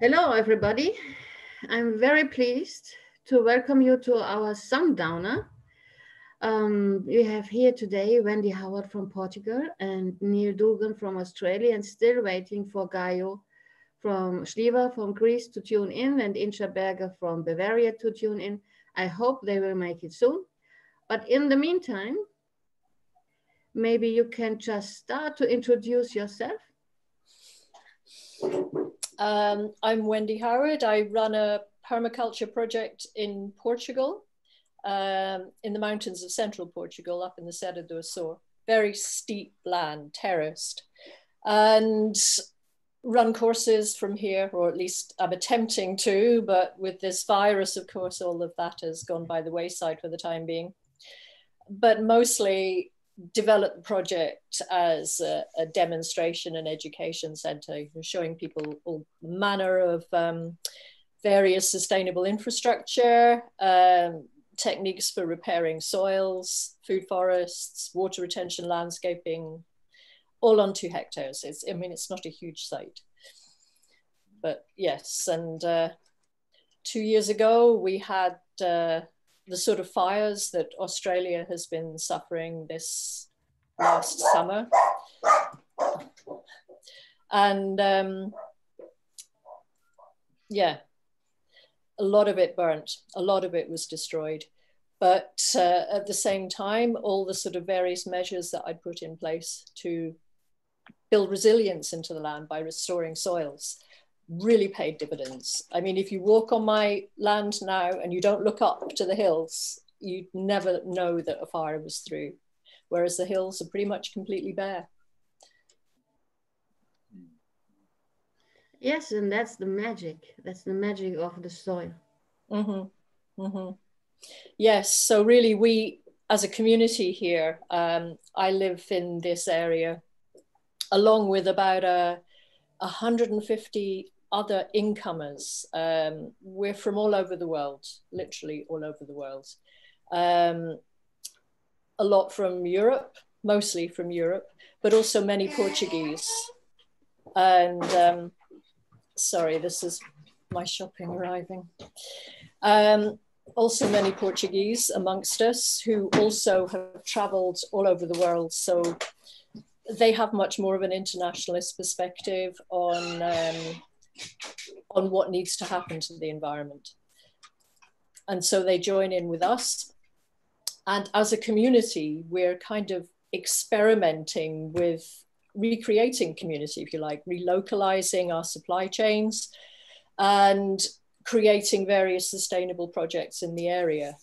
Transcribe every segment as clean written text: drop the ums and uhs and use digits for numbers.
Hello, everybody. I'm very pleased to welcome you to our Sundowner. We have here today Wendy Howard from Portugal and Neil Dugan from Australia, and still waiting for Gaio from Schlieva from Greece to tune in, and Incha Berger from Bavaria to tune in. I hope they will make it soon. But in the meantime, maybe you can just start to introduce yourself. I'm Wendy Howard. I run a permaculture project in Portugal, in the mountains of central Portugal, up in the Serra do Açor. Very steep land, terraced, and run courses from here, or at least I'm attempting to, but with this virus, of course, all of that has gone by the wayside for the time being. But mostly developed the project as a demonstration and education center, showing people all manner of various sustainable infrastructure, techniques for repairing soils, food forests, water retention, landscaping, all on 2 hectares. It's not a huge site. But yes, and 2 years ago, we had the sort of fires that Australia has been suffering this last summer. And yeah, a lot of it burnt, a lot of it was destroyed. But at the same time, all the sort of various measures that I'd put in place to build resilience into the land by restoring soils really paid dividends. I mean, if you walk on my land now and you don't look up to the hills, you'd never know that a fire was through, whereas the hills are pretty much completely bare. Yes, and that's the magic. That's the magic of the soil. Mm-hmm. Mm-hmm. Yes, so really we, as a community here, I live in this area along with about 150 other incomers. We're from all over the world, literally all over the world. A lot from Europe, mostly from Europe, but also many Portuguese. And sorry, this is my shopping arriving. Also many Portuguese amongst us who also have traveled all over the world. So they have much more of an internationalist perspective on what needs to happen to the environment. And so they join in with us. And as a community, we're kind of experimenting with recreating community, if you like, relocalizing our supply chains and creating various sustainable projects in the area.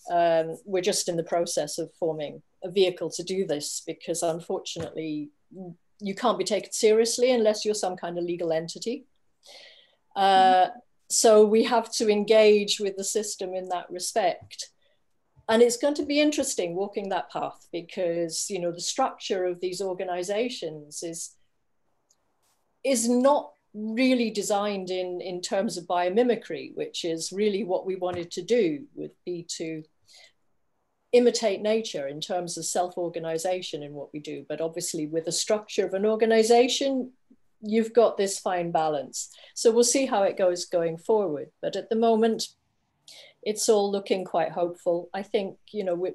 We're just in the process of forming a vehicle to do this because unfortunately, you can't be taken seriously unless you're some kind of legal entity. So we have to engage with the system in that respect. And it's going to be interesting walking that path because, you know, the structure of these organizations is not really designed in terms of biomimicry, which is really what we wanted to do, would be to imitate nature in terms of self-organization in what we do. But obviously with the structure of an organization, you've got this fine balance. So we'll see how it goes going forward. But at the moment, it's all looking quite hopeful. I think, you know,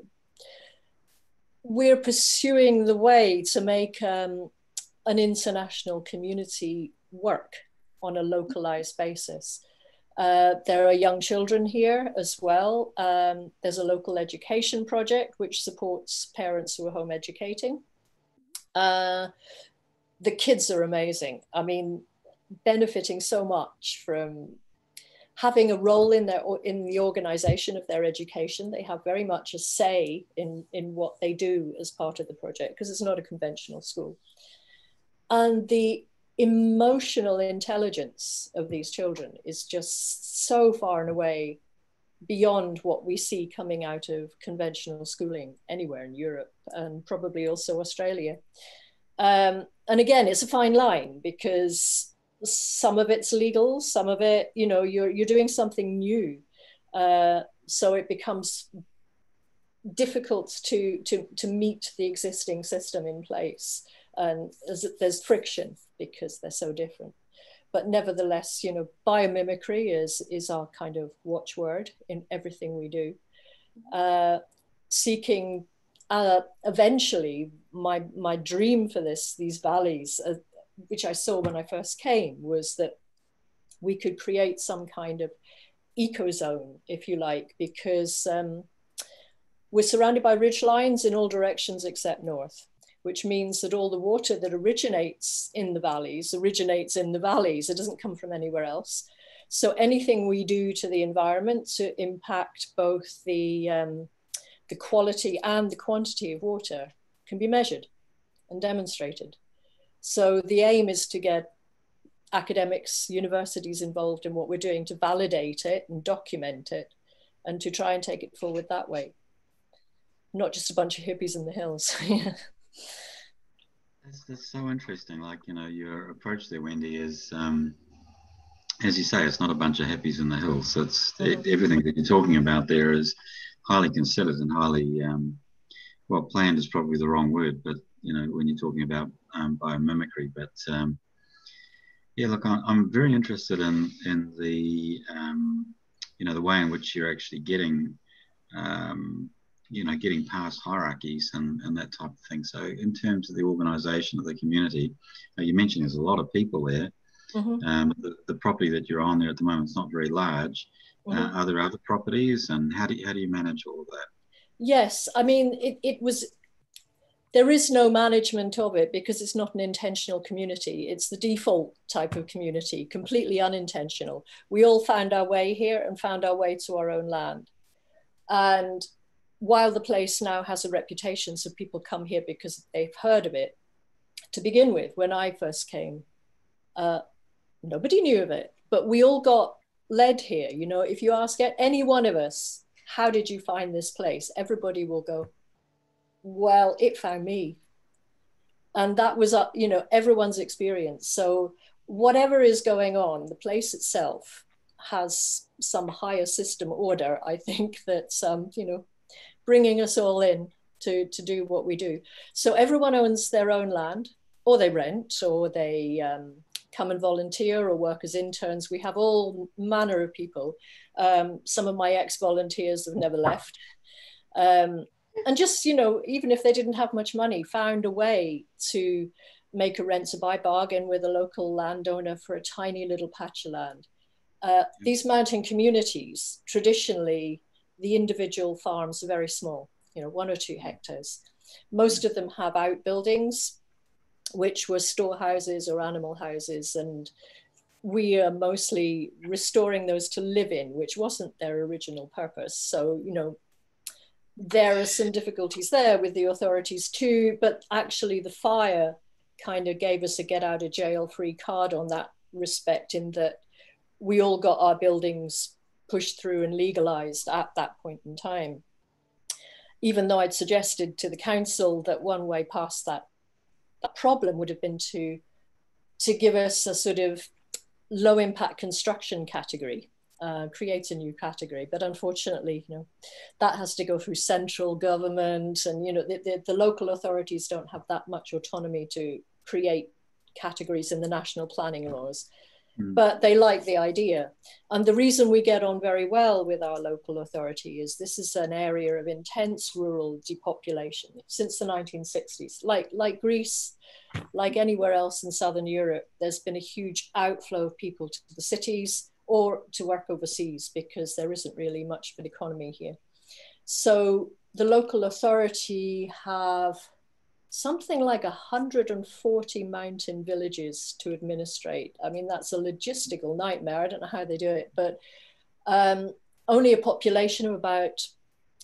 we're pursuing the way to make an international community work on a localized basis. There are young children here as well. There's a local education project which supports parents who are home educating. The kids are amazing. I mean, benefiting so much from having a role in the organization of their education. They have very much a say in what they do as part of the project because it's not a conventional school. And the emotional intelligence of these children is just so far and away beyond what we see coming out of conventional schooling anywhere in Europe and probably also Australia. And again, it's a fine line because some of it's legal, some of it, you know, you're doing something new. So it becomes difficult to meet the existing system in place. And there's friction because they're so different. but nevertheless, you know, biomimicry is our kind of watchword in everything we do. Seeking eventually, my dream for these valleys, which I saw when I first came, was that we could create some kind of ecozone, if you like, because we're surrounded by ridge lines in all directions except north, which means that all the water that originates in the valleys originates in the valleys. It doesn't come from anywhere else. So anything we do to the environment to impact both the quality and the quantity of water can be measured and demonstrated. So the aim is to get academics, universities involved in what we're doing to validate it and document it and to try and take it forward that way. Not just a bunch of hippies in the hills. That's so interesting. Like, you know, your approach there, Wendy, is, as you say, it's not a bunch of hippies in the hills. It's everything that you're talking about there is highly considered and highly, well, planned is probably the wrong word, but, you know, when you're talking about biomimicry. But yeah, look, I'm very interested in the, you know, the way in which you're actually getting, you know, getting past hierarchies and that type of thing. So in terms of the organisation of the community, you mentioned there's a lot of people there. The property that you're on there at the moment is not very large. Are there other properties, and how do you manage all of that? Yes, I mean, there is no management of it because it's not an intentional community. It's the default type of community, completely unintentional. We all found our way here and found our way to our own land. And while the place now has a reputation, so people come here because they've heard of it, to begin with, when I first came, nobody knew of it, but we all got led here. You know, if you ask any one of us, how did you find this place? Everybody will go, well, it found me. And that was, you know, everyone's experience. So whatever is going on, the place itself has some higher system order, I think, that's, you know, bringing us all in to do what we do. So everyone owns their own land, or they rent, or they come and volunteer or work as interns. We have all manner of people. Some of my ex-volunteers have never left. And just, you know, even if they didn't have much money, found a way to make a rent-to-buy bargain with a local landowner for a tiny little patch of land. These mountain communities, traditionally, the individual farms are very small, you know, 1 or 2 hectares. Most of them have outbuildings, which were storehouses or animal houses. And we are mostly restoring those to live in, which wasn't their original purpose. So, you know, there are some difficulties there with the authorities too, but actually the fire kind of gave us a get out of jail free card on that respect, in that we all got our buildings pushed through and legalized at that point in time. Even though I'd suggested to the council that one way past that problem would have been to give us a sort of low impact construction category, create a new category. But unfortunately, you know, that has to go through central government, and, you know, the local authorities don't have that much autonomy to create categories in the national planning laws. But they like the idea. And the reason we get on very well with our local authority is this is an area of intense rural depopulation since the 1960s. Like Greece, like anywhere else in Southern Europe, there's been a huge outflow of people to the cities or to work overseas because there isn't really much of an economy here. So the local authority have something like 140 mountain villages to administrate. I mean, that's a logistical nightmare. I don't know how they do it, but only a population of about,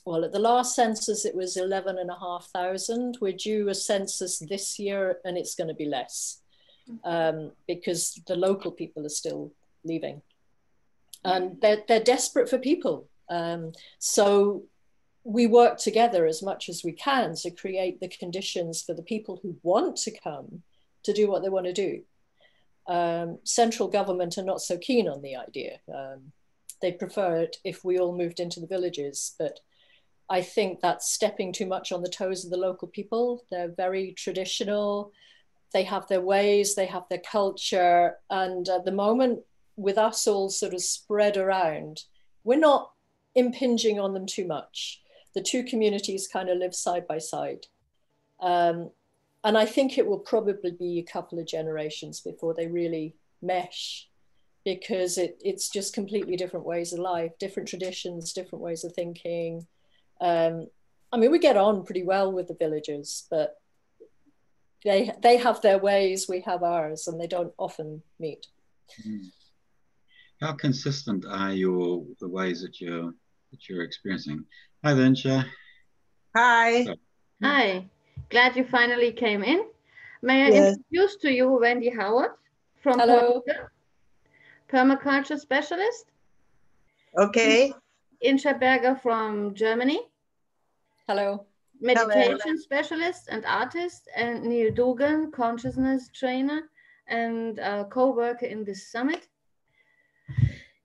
well, at the last census, it was 11,500. We're due a census this year, and it's going to be less because the local people are still leaving. And they're desperate for people. So we work together as much as we can to create the conditions for the people who want to come to do what they want to do. Central government are not so keen on the idea. They prefer it if we all moved into the villages, but I think that's stepping too much on the toes of the local people. They're very traditional. They have their ways, they have their culture. And at the moment, with us all sort of spread around, we're not impinging on them too much. The two communities kind of live side by side. And I think it will probably be a couple of generations before they really mesh, because it's just completely different ways of life, different traditions, different ways of thinking. I mean, we get on pretty well with the villagers, but they have their ways, we have ours, and they don't often meet. How consistent are the ways that you're experiencing? Hi, Insha. Hi. So, Hi, glad you finally came in. May I Yes. introduce to you Wendy Howard from Hello. Portugal, permaculture specialist, Okay. Insha Berger from Germany, Hello. meditation specialist and artist, and Neil Dugan, consciousness trainer and co-worker in this summit.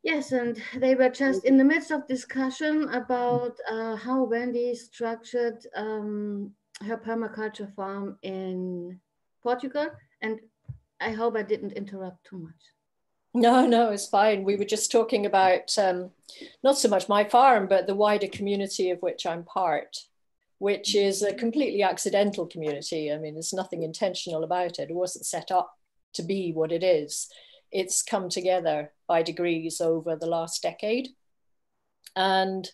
Yes, and they were just in the midst of discussion about how Wendy structured her permaculture farm in Portugal. And I hope I didn't interrupt too much. No, it's fine. We were just talking about not so much my farm, but the wider community of which I'm part, which is a completely accidental community. I mean, there's nothing intentional about it. It wasn't set up to be what it is. It's come together by degrees over the last decade. And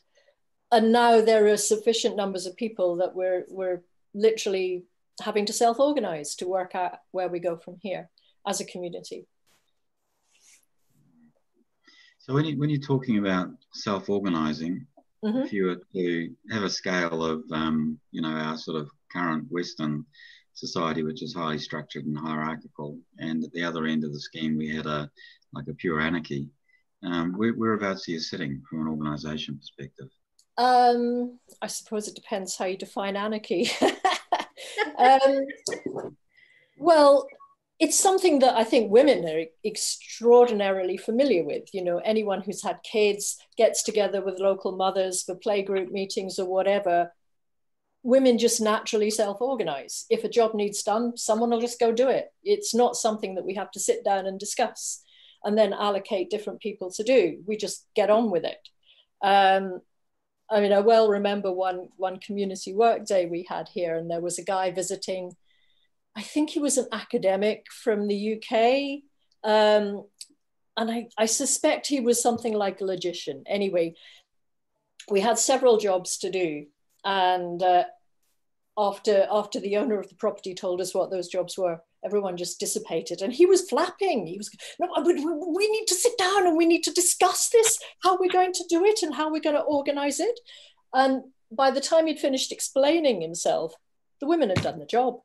now there are sufficient numbers of people that we're literally having to self-organize to work out where we go from here as a community. so when you're talking about self-organizing, if you were to have a scale of our sort of current Western society, which is highly structured and hierarchical, and at the other end of the scheme we had a pure anarchy, whereabouts are you sitting from an organization perspective? I suppose it depends how you define anarchy. Well, it's something that I think women are extraordinarily familiar with. You know, anyone who's had kids gets together with local mothers for playgroup meetings or whatever. Women just naturally self-organize. If a job needs done, someone will just go do it. It's not something that we have to sit down and discuss and then allocate different people to do. We just get on with it. I mean, I well remember one community work day we had here, and there was a guy visiting. I think he was an academic from the UK. And I suspect he was something like a logician. Anyway, we had several jobs to do. And after the owner of the property told us what those jobs were, everyone just dissipated. And he was flapping. He was, no, we need to sit down and we need to discuss this, how we're going to do it and how we're going to organize it. And by the time he'd finished explaining himself, the women had done the job.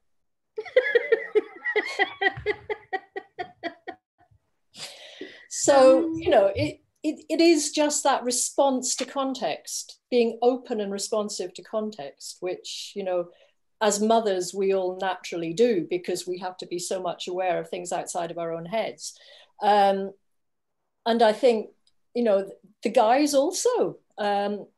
So, you know, it is just that response to context, being open and responsive to context, which, you know, as mothers, we all naturally do because we have to be so much aware of things outside of our own heads. And I think, you know, the guys also,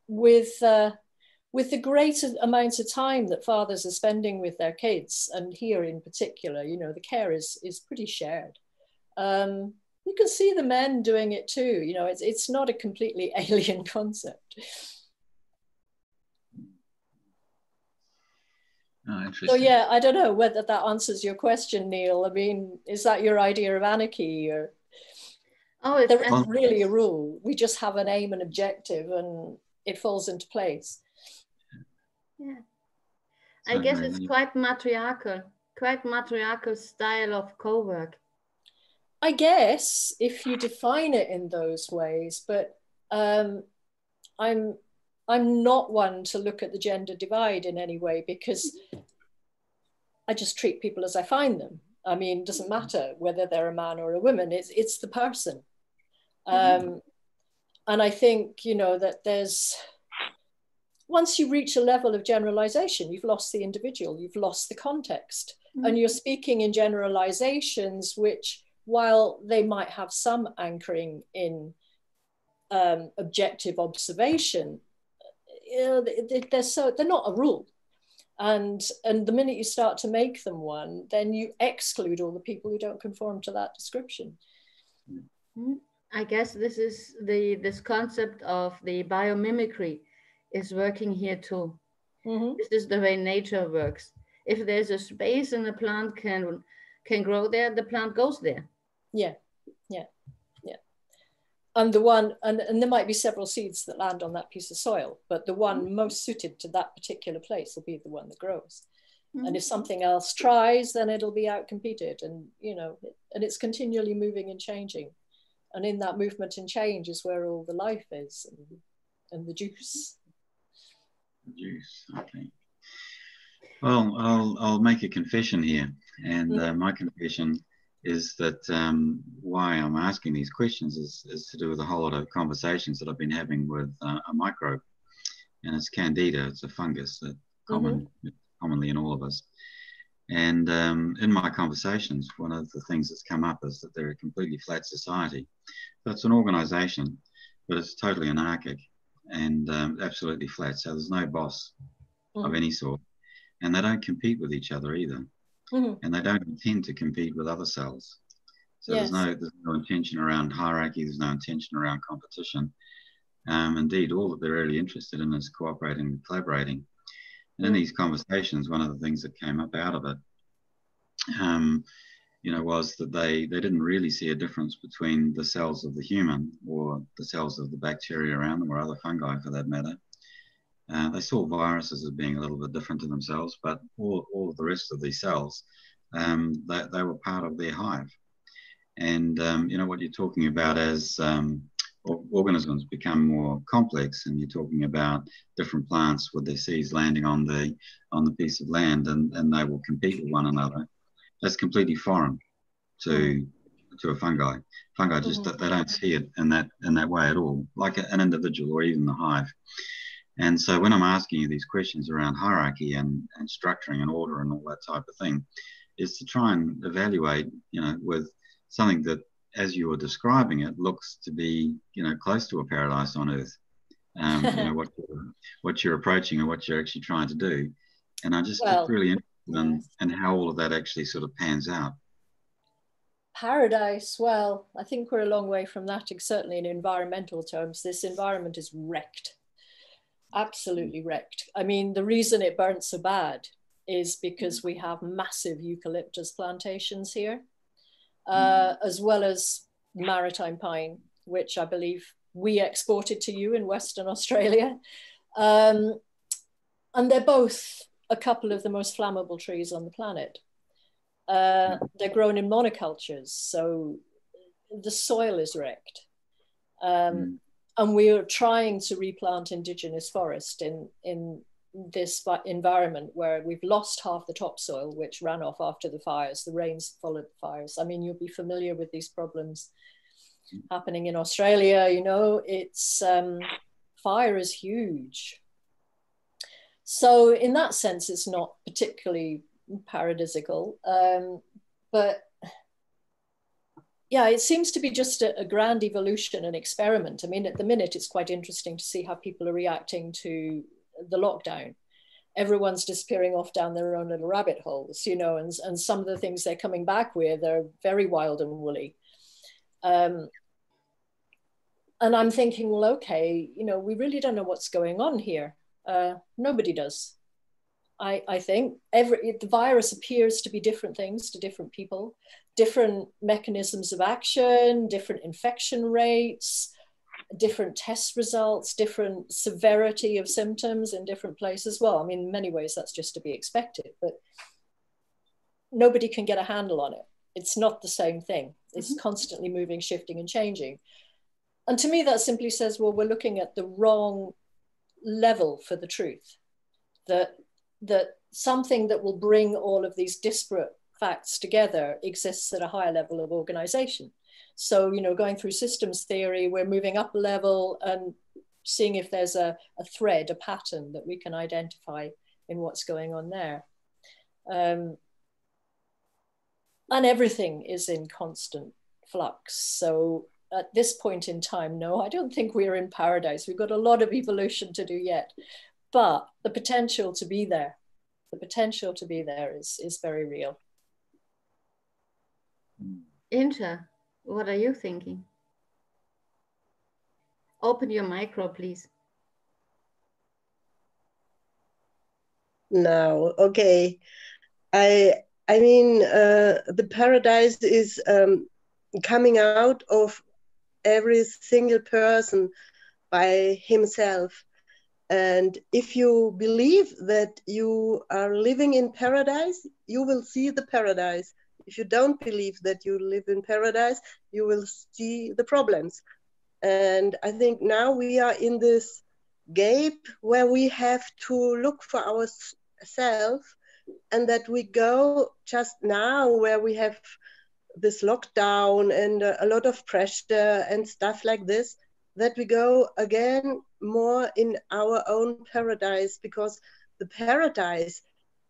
with the great amounts of time that fathers are spending with their kids, and here in particular, you know, the care is pretty shared. You can see the men doing it too. You know, it's not a completely alien concept. Oh, interesting. So yeah, I don't know whether that answers your question, Neil. I mean, is that your idea of anarchy? Or there isn't really a rule. We just have an aim and objective, and it falls into place. Yeah, I guess it's quite matriarchal style of co-work. I guess if you define it in those ways, but I'm not one to look at the gender divide in any way, because I just treat people as I find them. I mean, it doesn't matter whether they're a man or a woman, it's the person. And I think, you know, that once you reach a level of generalization, you've lost the individual, you've lost the context, and you're speaking in generalizations which, while they might have some anchoring in objective observation, you know, they're not a rule. And the minute you start to make them one, then you exclude all the people who don't conform to that description. I guess this is this concept of the biomimicry is working here too. Mm-hmm. This is the way nature works. If there's a space and the plant can grow there, the plant goes there. Yeah, yeah, yeah. And the one, and there might be several seeds that land on that piece of soil, but the one most suited to that particular place will be the one that grows. Mm-hmm. And if something else tries, then it'll be outcompeted, and and it's continually moving and changing. And in that movement and change is where all the life is, and the juice. Juice, okay. Well, I'll make a confession here, and my confession is that why I'm asking these questions is to do with a whole lot of conversations that I've been having with a microbe, and it's Candida. It's a fungus that commonly in all of us. And in my conversations, one of the things that's come up is that they're a completely flat society. So it's an organization, but it's totally anarchic and absolutely flat. So there's no boss of any sort. And they don't compete with each other either. And they don't intend to compete with other cells. So there's no intention around hierarchy. There's no intention around competition. Indeed, all that they're really interested in is cooperating and collaborating. And in these conversations, one of the things that came up out of it, was that they didn't really see a difference between the cells of the human or the cells of the bacteria around them or other fungi for that matter. They saw viruses as being a little bit different to themselves, but all of the rest of these cells, they were part of their hive. And, what you're talking about as organisms become more complex, and you're talking about different plants with their seeds landing on the piece of land, and they will compete with one another. That's completely foreign to a fungi. Fungi just they don't see it in that way at all, like an individual or even the hive. And so when I'm asking you these questions around hierarchy and structuring and order and all that type of thing, is to try and evaluate, with something that, as you were describing it, looks to be, close to a paradise on earth. What you're approaching and what you're actually trying to do. And I just get really interested in how all of that actually sort of pans out. Paradise, well, I think we're a long way from that, certainly in environmental terms. This environment is wrecked. Absolutely wrecked. I mean, the reason it burnt so bad is because we have massive eucalyptus plantations here, as well as maritime pine, which I believe we exported to you in Western Australia. And they're both a couple of the most flammable trees on the planet. They're grown in monocultures, so the soil is wrecked. And we are trying to replant indigenous forest in this environment where we've lost half the topsoil, which ran off after the fires. The rains followed the fires. I mean, you'll be familiar with these problems happening in Australia. It's fire is huge. So in that sense, it's not particularly paradisical, but yeah, it seems to be just a grand evolution and experiment. I mean, at the minute, it's quite interesting to see how people are reacting to the lockdown. Everyone's disappearing off down their own little rabbit holes, and some of the things they're coming back with are very wild and woolly. And I'm thinking, well, okay, we really don't know what's going on here. Nobody does. I think the virus appears to be different things to different people, different mechanisms of action, different infection rates, different test results, different severity of symptoms in different places. Well, I mean, in many ways, that's just to be expected, but nobody can get a handle on it. It's not the same thing. It's constantly moving, shifting, and changing. And to me, that simply says, well, we're looking at the wrong level for the truth. That something that will bring all of these disparate facts together exists at a higher level of organization. So, going through systems theory, we're moving up a level and seeing if there's a thread, a pattern that we can identify in what's going on there. And everything is in constant flux. So at this point in time, no, I don't think we're in paradise. We've got a lot of evolution to do yet, but the potential to be there The potential to be there is very real. Inja, what are you thinking? Open your micro, please. No, okay. I mean, the paradise is coming out of every single person by himself. And if you believe that you are living in paradise, you will see the paradise. If you don't believe that you live in paradise, you will see the problems. And I think now we are in this gap where we have to look for ourselves, and that we go just now where we have this lockdown and a lot of pressure and stuff like this, that we go again more in our own paradise, because the paradise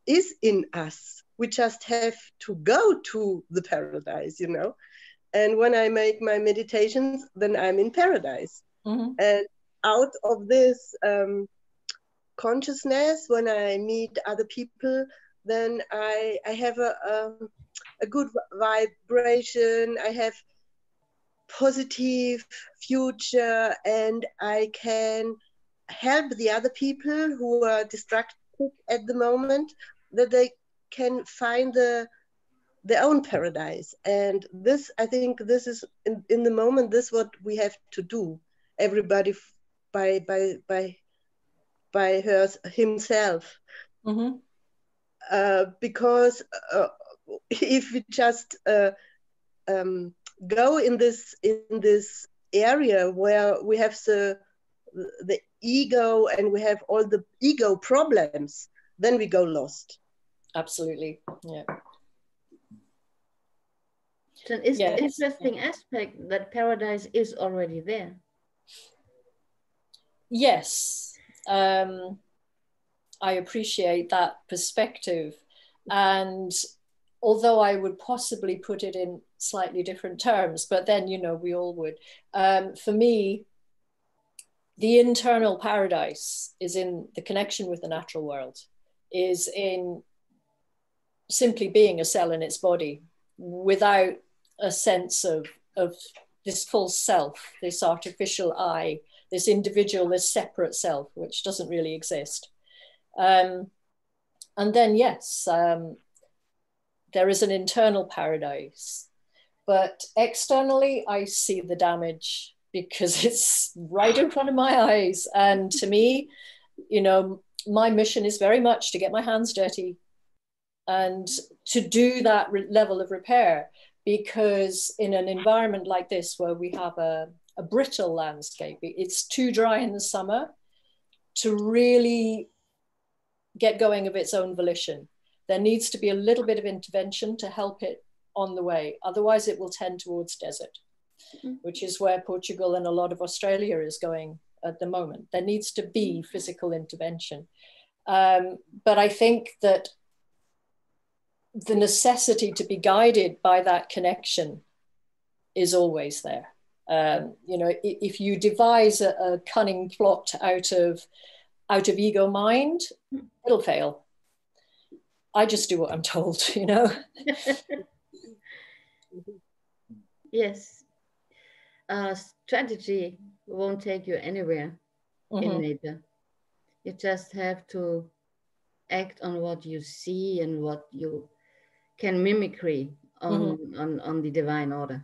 is in us. We just have to go to the paradise, you know. And when I make my meditations, then I'm in paradise. Mm-hmm. And out of this consciousness, when I meet other people, then I have a good vibration. I have positive future, and I can help the other people who are distracted at the moment, that they can find their own paradise. And this, I think, this is in the moment, this is what we have to do. Everybody by himself. Mm-hmm. Because if we just go in this area where we have the ego and we have all the ego problems, then we go lost. Absolutely, yeah. So it's an interesting aspect that paradise is already there. Yes, I appreciate that perspective. And although I would possibly put it in slightly different terms, but then, you know, we all would. For me, the internal paradise is in the connection with the natural world, is in simply being a cell in its body without a sense of this false self, this artificial I, this individual, this separate self, which doesn't really exist. And then, yes, there is an internal paradise, but externally, I see the damage because it's right in front of my eyes. And to me, you know, my mission is very much to get my hands dirty and to do that level of repair, because in an environment like this, where we have a brittle landscape, it's too dry in the summer to really get going of its own volition. There needs to be a little bit of intervention to help it on the way. Otherwise, it will tend towards desert, which is where Portugal and a lot of Australia is going at the moment. There needs to be physical intervention. But I think that the necessity to be guided by that connection is always there. You know, if you devise a cunning plot out of ego mind, it'll fail. I just do what I'm told, you know. Yes. Strategy won't take you anywhere in nature. You just have to act on what you see and what you can mimicry on the divine order.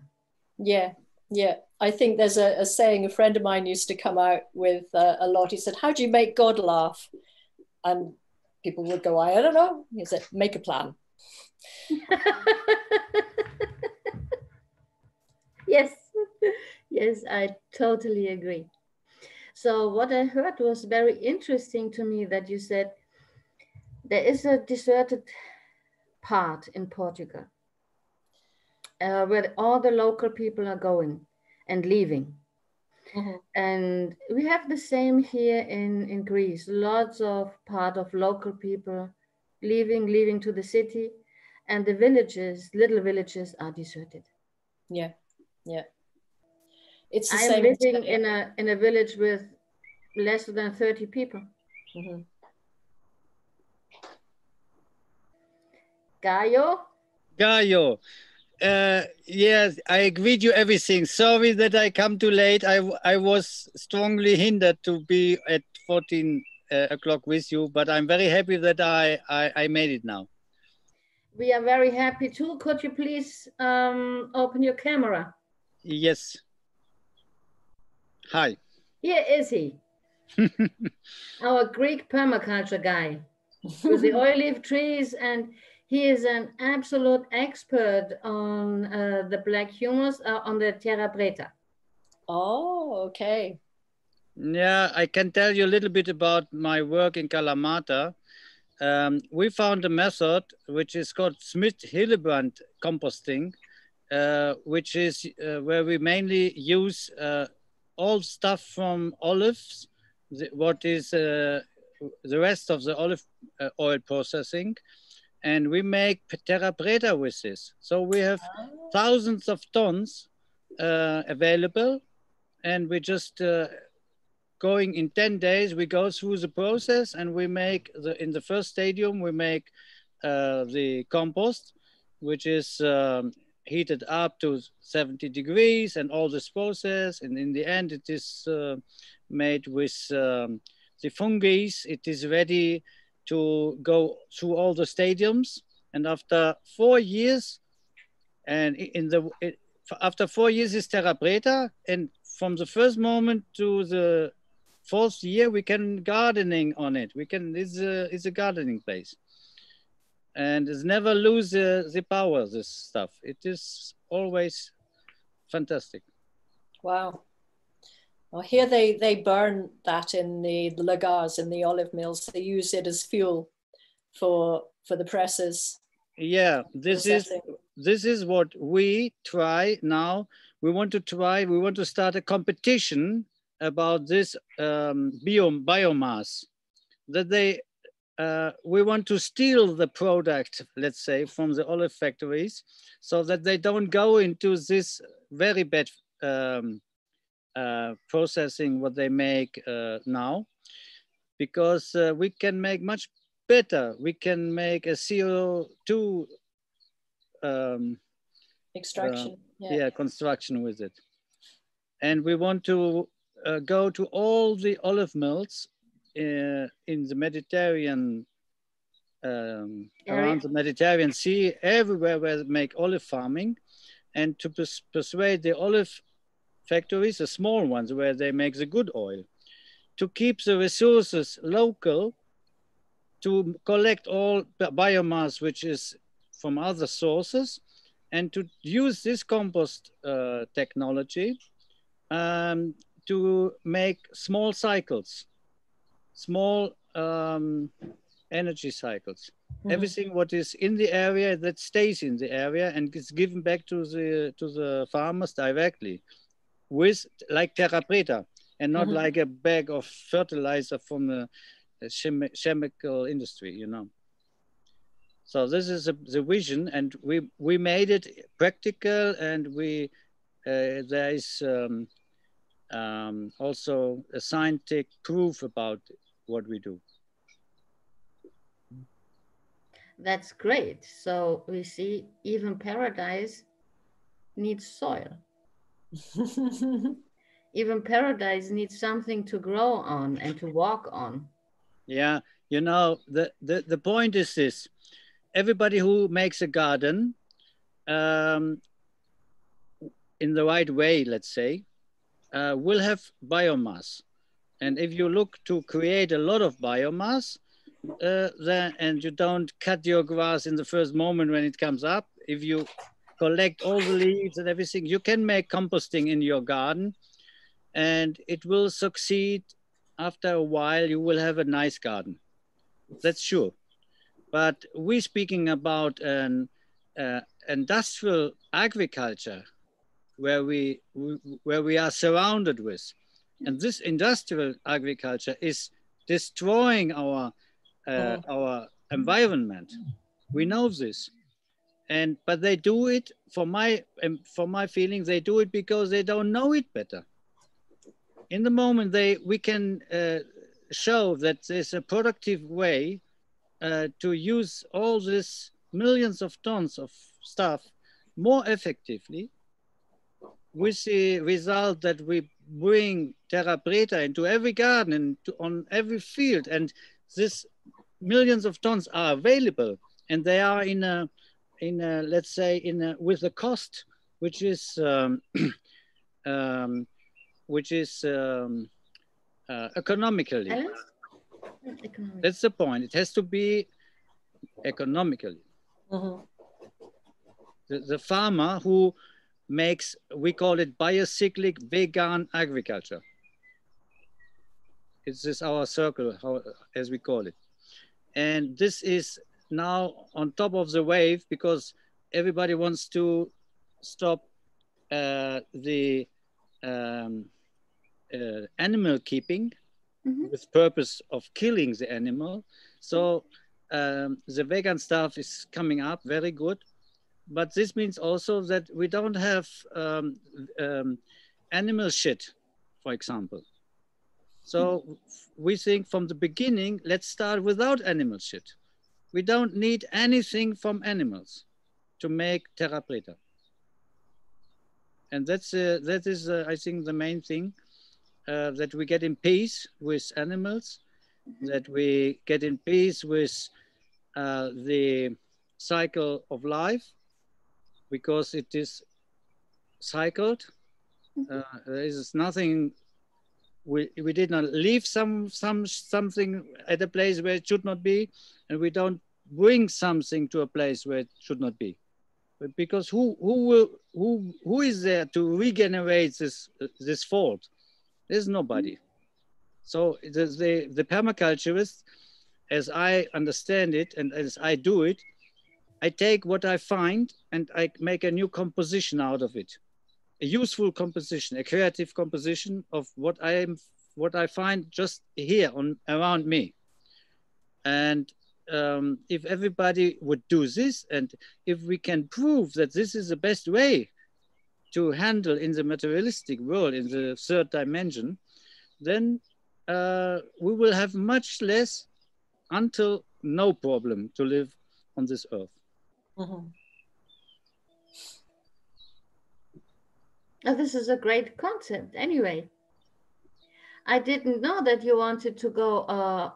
Yeah, yeah. I think there's a saying a friend of mine used to come out with a lot. He said, "How do you make God laugh?" And people would go, "I don't know." He said, "Make a plan." Yes, yes, I totally agree. So what I heard was very interesting to me, that you said there is a deserted part in Portugal where all the local people are going and leaving. And we have the same here in Greece. Lots of part of local people leaving to the city, and the villages, little villages, are deserted. Yeah, yeah. It's the I same. am living in a village with less than 30 people. Gaio? Gaio. Yes, I agreed you everything. Sorry that I come too late. I was strongly hindered to be at 14 o'clock with you, but I'm very happy that I made it now. We are very happy too. Could you please open your camera? Yes. Hi. Here is he. Our Greek permaculture guy with the olive trees, and he is an absolute expert on the black humus, on the terra preta. Oh, okay. Yeah, I can tell you a little bit about my work in Kalamata. We found a method which is called Smith-Hillebrand composting, which is where we mainly use all stuff from olives, what is the rest of the olive oil processing, and we make terra preta with this. So we have thousands of tons available, and we just going in 10 days, we go through the process and we make, in the first stadium, we make the compost, which is heated up to 70 degrees and all this process. And in the end, it is made with the fungi. It is ready to go through all the stadiums. And after 4 years, and after 4 years is terra preta, and from the first moment to the 4th year, we can gardening on it. We can, it's a gardening place. And it's never lose the power, this stuff. It is always fantastic. Wow. Well, here they burn that in the lagars, in the olive mills. They use it as fuel for the presses. Yeah, this is what we try now. We want to start a competition about this biomass, that we want to steal the product, let's say, from the olive factories, so that they don't go into this very bad processing what they make now, because we can make much better. We can make a CO2 extraction, construction with it. And we want to go to all the olive mills in the Mediterranean, around the Mediterranean Sea, everywhere where they make olive farming, and to persuade the olive factories, the small ones where they make the good oil, to keep the resources local, to collect all biomass which is from other sources, and to use this compost technology to make small cycles, small energy cycles. Mm-hmm. Everything what is in the area, that stays in the area and is given back to the farmers directly, with like terra preta, and not like a bag of fertilizer from the chemical industry, you know. So this is the vision, and we made it practical, and there is also a scientific proof about what we do. That's great. So we see even paradise needs soil. Even paradise needs something to grow on and to walk on. Yeah, you know, the point is this: everybody who makes a garden in the right way, let's say, will have biomass. And if you look to create a lot of biomass, and you don't cut your grass in the first moment when it comes up, if you collect all the leaves and everything, you can make composting in your garden, and it will succeed. After a while, you will have a nice garden. That's sure. But we're speaking about an industrial agriculture where we are surrounded with. And this industrial agriculture is destroying our environment. We know this. But they do it, for my feeling, they do it because they don't know it better. In the moment we can show that there's a productive way to use all this millions of tons of stuff more effectively, with the result that we bring terra preta into every garden and on every field, and this millions of tons are available, and they are in a let's say with a cost which is economically. That's the point. It has to be economically. The farmer who makes, we call it biocyclic vegan agriculture. It's just our circle, as we call it. And this is now on top of the wave because everybody wants to stop the animal keeping with purpose of killing the animal. So the vegan stuff is coming up very good. But this means also that we don't have animal shit, for example. So we think from the beginning, let's start without animal shit. We don't need anything from animals to make terra preta. And that is, I think, the main thing, that we get in peace with animals, that we get in peace with the cycle of life, because it is cycled. There is nothing, we did not leave something at a place where it should not be, and we don't bring something to a place where it should not be. But because who is there to regenerate this fault? There's nobody. So the permaculturist, as I understand it and as I do it, I take what I find and I make a new composition out of it, a useful composition, a creative composition of what I find just here around me. And if everybody would do this, and if we can prove that this is the best way to handle in the materialistic world, in the third dimension, then we will have much less until no problem to live on this earth. Oh, this is a great concept. Anyway, I didn't know that you wanted to go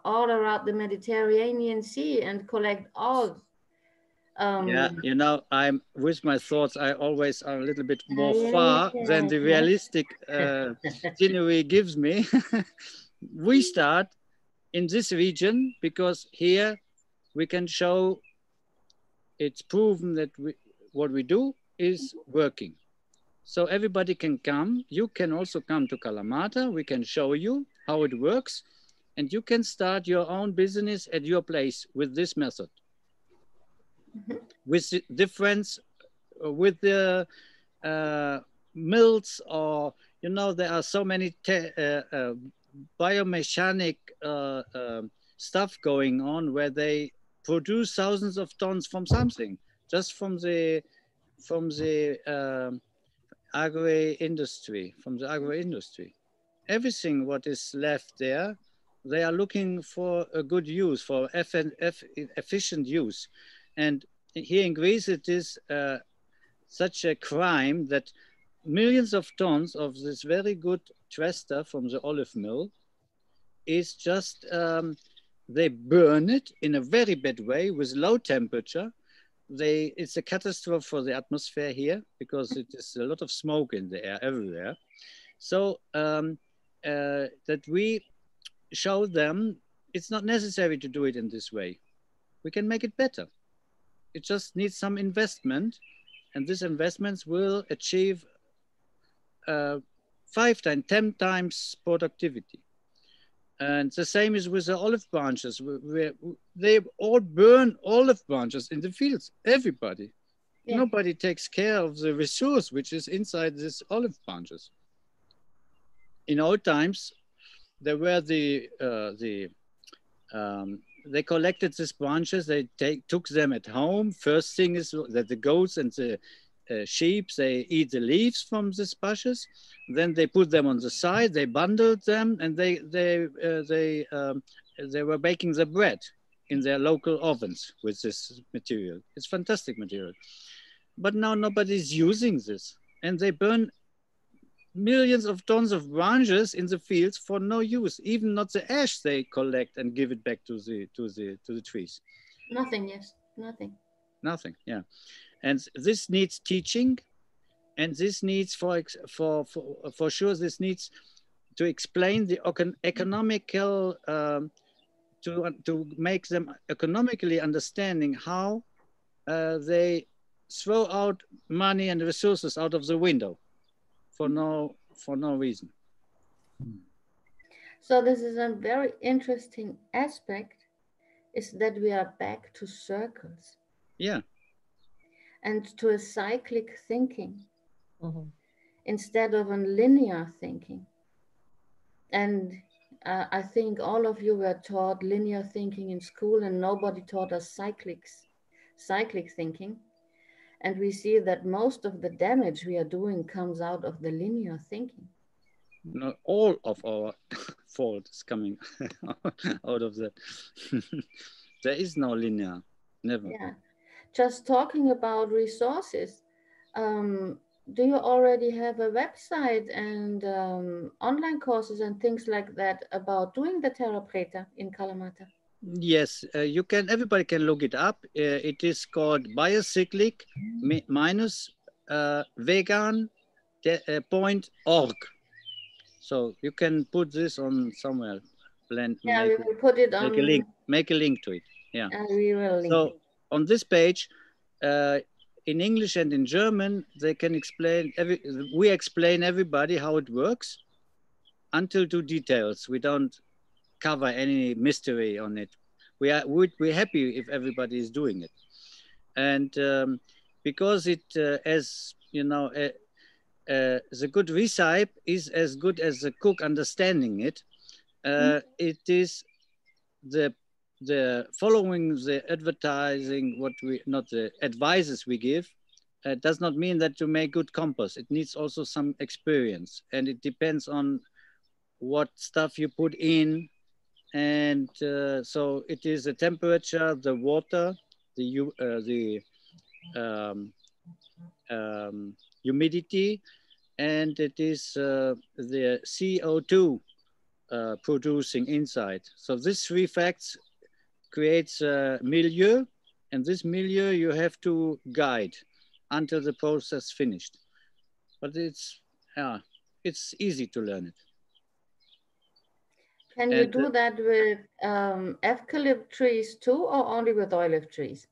all around the Mediterranean Sea and collect all. Yeah, you know, I'm with my thoughts. I always are a little bit more far than the realistic scenery gives me. We start in this region because here we can show it's proven that what we do is working. So everybody can come. You can also come to Kalamata. We can show you how it works. And you can start your own business at your place with this method. With the difference, with the mills, or, you know, there are so many biomechanic stuff going on where they produce thousands of tons from something, just from the agro-industry, Everything what is left there, they are looking for a good use, for efficient use. And here in Greece, it is such a crime that millions of tons of this very good tresta from the olive mill is just, they burn it in a very bad way with low temperature. It's a catastrophe for the atmosphere here because it is a lot of smoke in the air everywhere. So that we show them it's not necessary to do it in this way. We can make it better. It just needs some investment, and these investments will achieve 5 times, 10 times productivity. And the same is with the olive branches. They all burn olive branches in the fields, everybody. Yeah. Nobody takes care of the resource which is inside these olive branches. In old times, there were they collected these branches, they took them at home. First thing is that the goats and the sheep, they eat the leaves from these bushes. Then they put them on the side, they bundled them, and they were baking the bread. in their local ovens with this material. It's fantastic material. But now nobody's using this, and they burn millions of tons of branches in the fields for no use. Even not the ash they collect and give it back to the trees. Nothing, yes, nothing. Nothing, yeah. And this needs teaching, and this needs for sure, this needs to explain the economical, to make them economically understanding how they throw out money and resources out of the window for no reason. So this is a very interesting aspect, is that we are back to circles. Yeah. And to a cyclic thinking instead of a linear thinking. And I think all of you were taught linear thinking in school, and nobody taught us cyclic thinking. And we see that most of the damage we are doing comes out of the linear thinking. Not all of our fault is coming out of that. There is no linear, never. Yeah, just talking about resources. Do you already have a website and online courses and things like that about doing the Terra Preta in Kalamata? Yes, you can. Everybody can look it up. It is called Biocyclic vegan.org. So you can put this on somewhere. Yeah, we will put it on. Make a link to it. Yeah. We will link so it. On this page, in English and in German, they can explain. We explain everybody how it works, until to details. We don't cover any mystery on it. We're happy if everybody is doing it, and because it, as you know, the good recipe is as good as the cook understanding it. It is the following the advertising, not the advices we give, does not mean that to make good compost. It needs also some experience, and it depends on what stuff you put in. And so it is the temperature, the water, the humidity, and it is the CO2 producing inside. So these three facts creates a milieu, and this milieu you have to guide until the process finished. But it's easy to learn it. Can you do that with eucalypt trees too, or only with olive trees?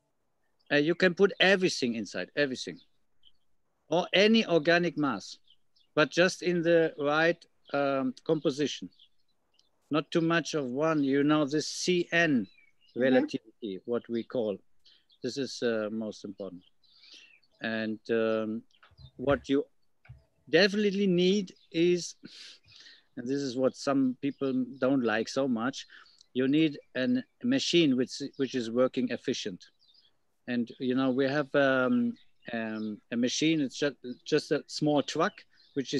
You can put everything inside, everything, or any organic mass, but just in the right composition. Not too much of one. You know, this CN relativity, what we call. This is most important. And what you definitely need is, and this is what some people don't like so much, you need a machine which is working efficient. And you know, we have a machine. It's just a small truck which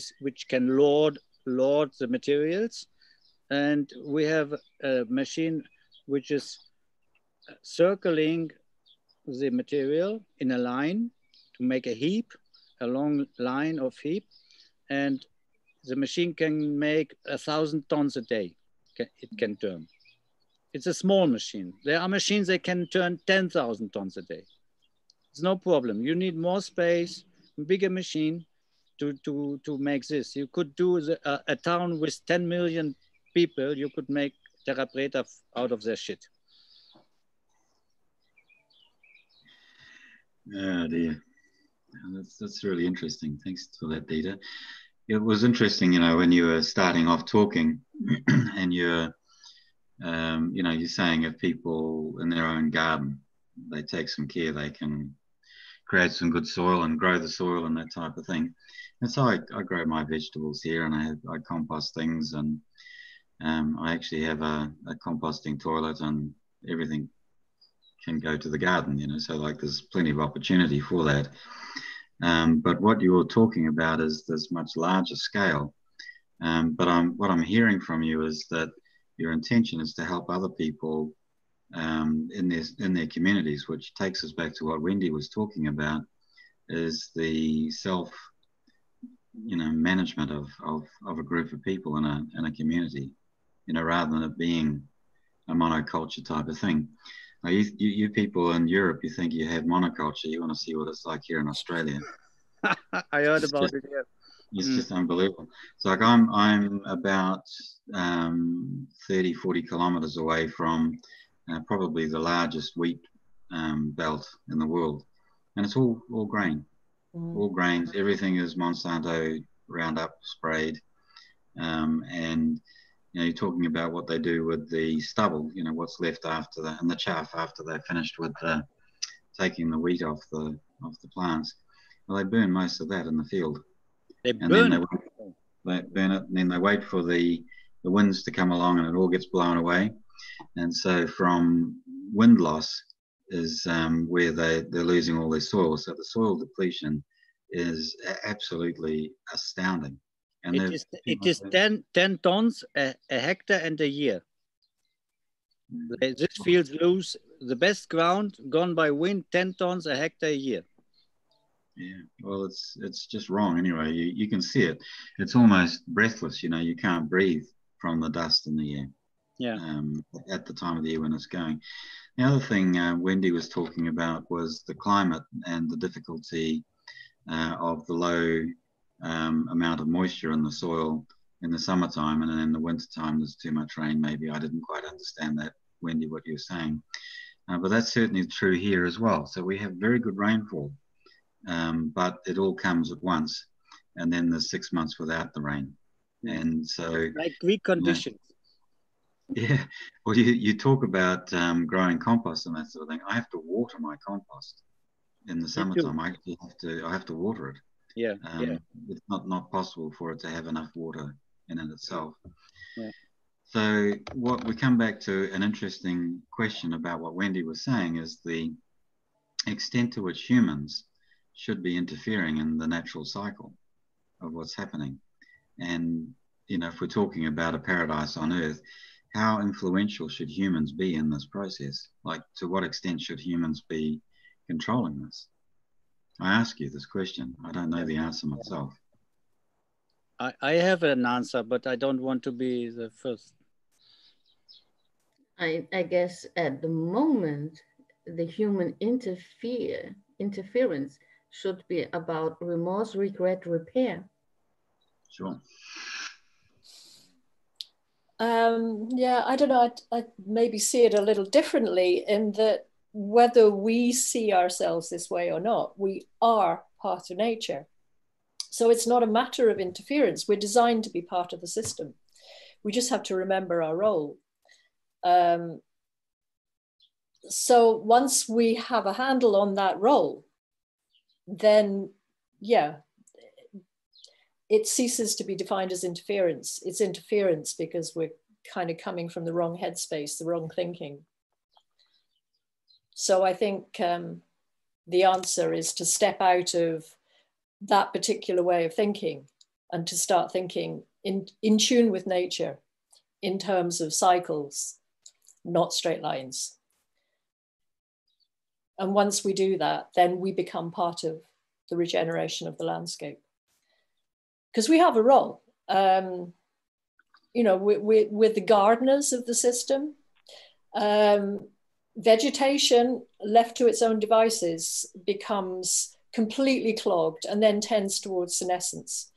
can load the materials, and we have a machine which is circling the material in a line to make a heap, a long line of heap, and the machine can make 1,000 tons a day. It can turn. It's a small machine. There are machines that can turn 10,000 tons a day. It's no problem. You need more space, bigger machine to make this. You could do a town with 10 million people. You could make Terra Preta out of their shit. Oh dear, that's really interesting. Thanks for that, Dieter. It was interesting, you know, when you were starting off talking, and you're, you know, you're saying if people in their own garden, they take some care, they can create some good soil and grow the soil and that type of thing. And so I grow my vegetables here, and I compost things, and I actually have a composting toilet, and everything can go to the garden, you know, so like there's plenty of opportunity for that. But what you're talking about is this much larger scale. But what I'm hearing from you is that your intention is to help other people in their communities, which takes us back to what Wendy was talking about, is the self, management of a group of people in a community, rather than it being a monoculture type of thing. Now, you people in Europe, you think you have monoculture. You want to see what it's like here in Australia. I heard about it. Yeah. It's just unbelievable. It's like I'm about 30, 40 kilometers away from probably the largest wheat belt in the world, and it's all grain, all grains. Everything is Monsanto Roundup sprayed, and you're talking about what they do with the stubble. What's left after that, and the chaff after they're finished with taking the wheat off the plants. Well, they burn most of that in the field. They and burn then they burn it, and then they wait for the winds to come along, and it all gets blown away. And so from wind loss is where they're losing all their soil. So the soil depletion is absolutely astounding. And it is 10 tons a hectare and a year. This fields lose the best ground gone by wind, 10 tons a hectare a year. Yeah, well, it's just wrong anyway. You can see it. It's almost breathless. You can't breathe from the dust in the air. Yeah. At the time of the year when it's going. The other thing Wendy was talking about was the climate and the difficulty of the low amount of moisture in the soil in the summertime, and then in the wintertime there's too much rain. Maybe I didn't quite understand that, Wendy, what you're saying. But that's certainly true here as well. So we have very good rainfall. But it all comes at once, and then there's 6 months without the rain, and so like Greek conditions. Yeah, well, you talk about growing compost and that sort of thing. I have to water my compost in the summertime. I have to water it. Yeah, It's not possible for it to have enough water in it itself. Yeah. So what we come back to an interesting question about what Wendy was saying is the extent to which humans should be interfering in the natural cycle of what's happening. And, if we're talking about a paradise on Earth, how influential should humans be in this process? Like, to what extent should humans be controlling this? I ask you this question. I don't know the answer myself. I have an answer, but I don't want to be the first. I guess at the moment, the human interference should be about remorse, regret, repair. Sure. Yeah, I don't know. I maybe see it a little differently in that whether we see ourselves this way or not, we are part of nature. So it's not a matter of interference. We're designed to be part of the system. We just have to remember our role. So once we have a handle on that role, then, yeah, it ceases to be defined as interference. It's interference because we're kind of coming from the wrong headspace, the wrong thinking. So I think the answer is to step out of that particular way of thinking and to start thinking in tune with nature in terms of cycles, not straight lines. And once we do that, then we become part of the regeneration of the landscape. Because we have a role. We're the gardeners of the system. Vegetation left to its own devices becomes completely clogged and then tends towards senescence.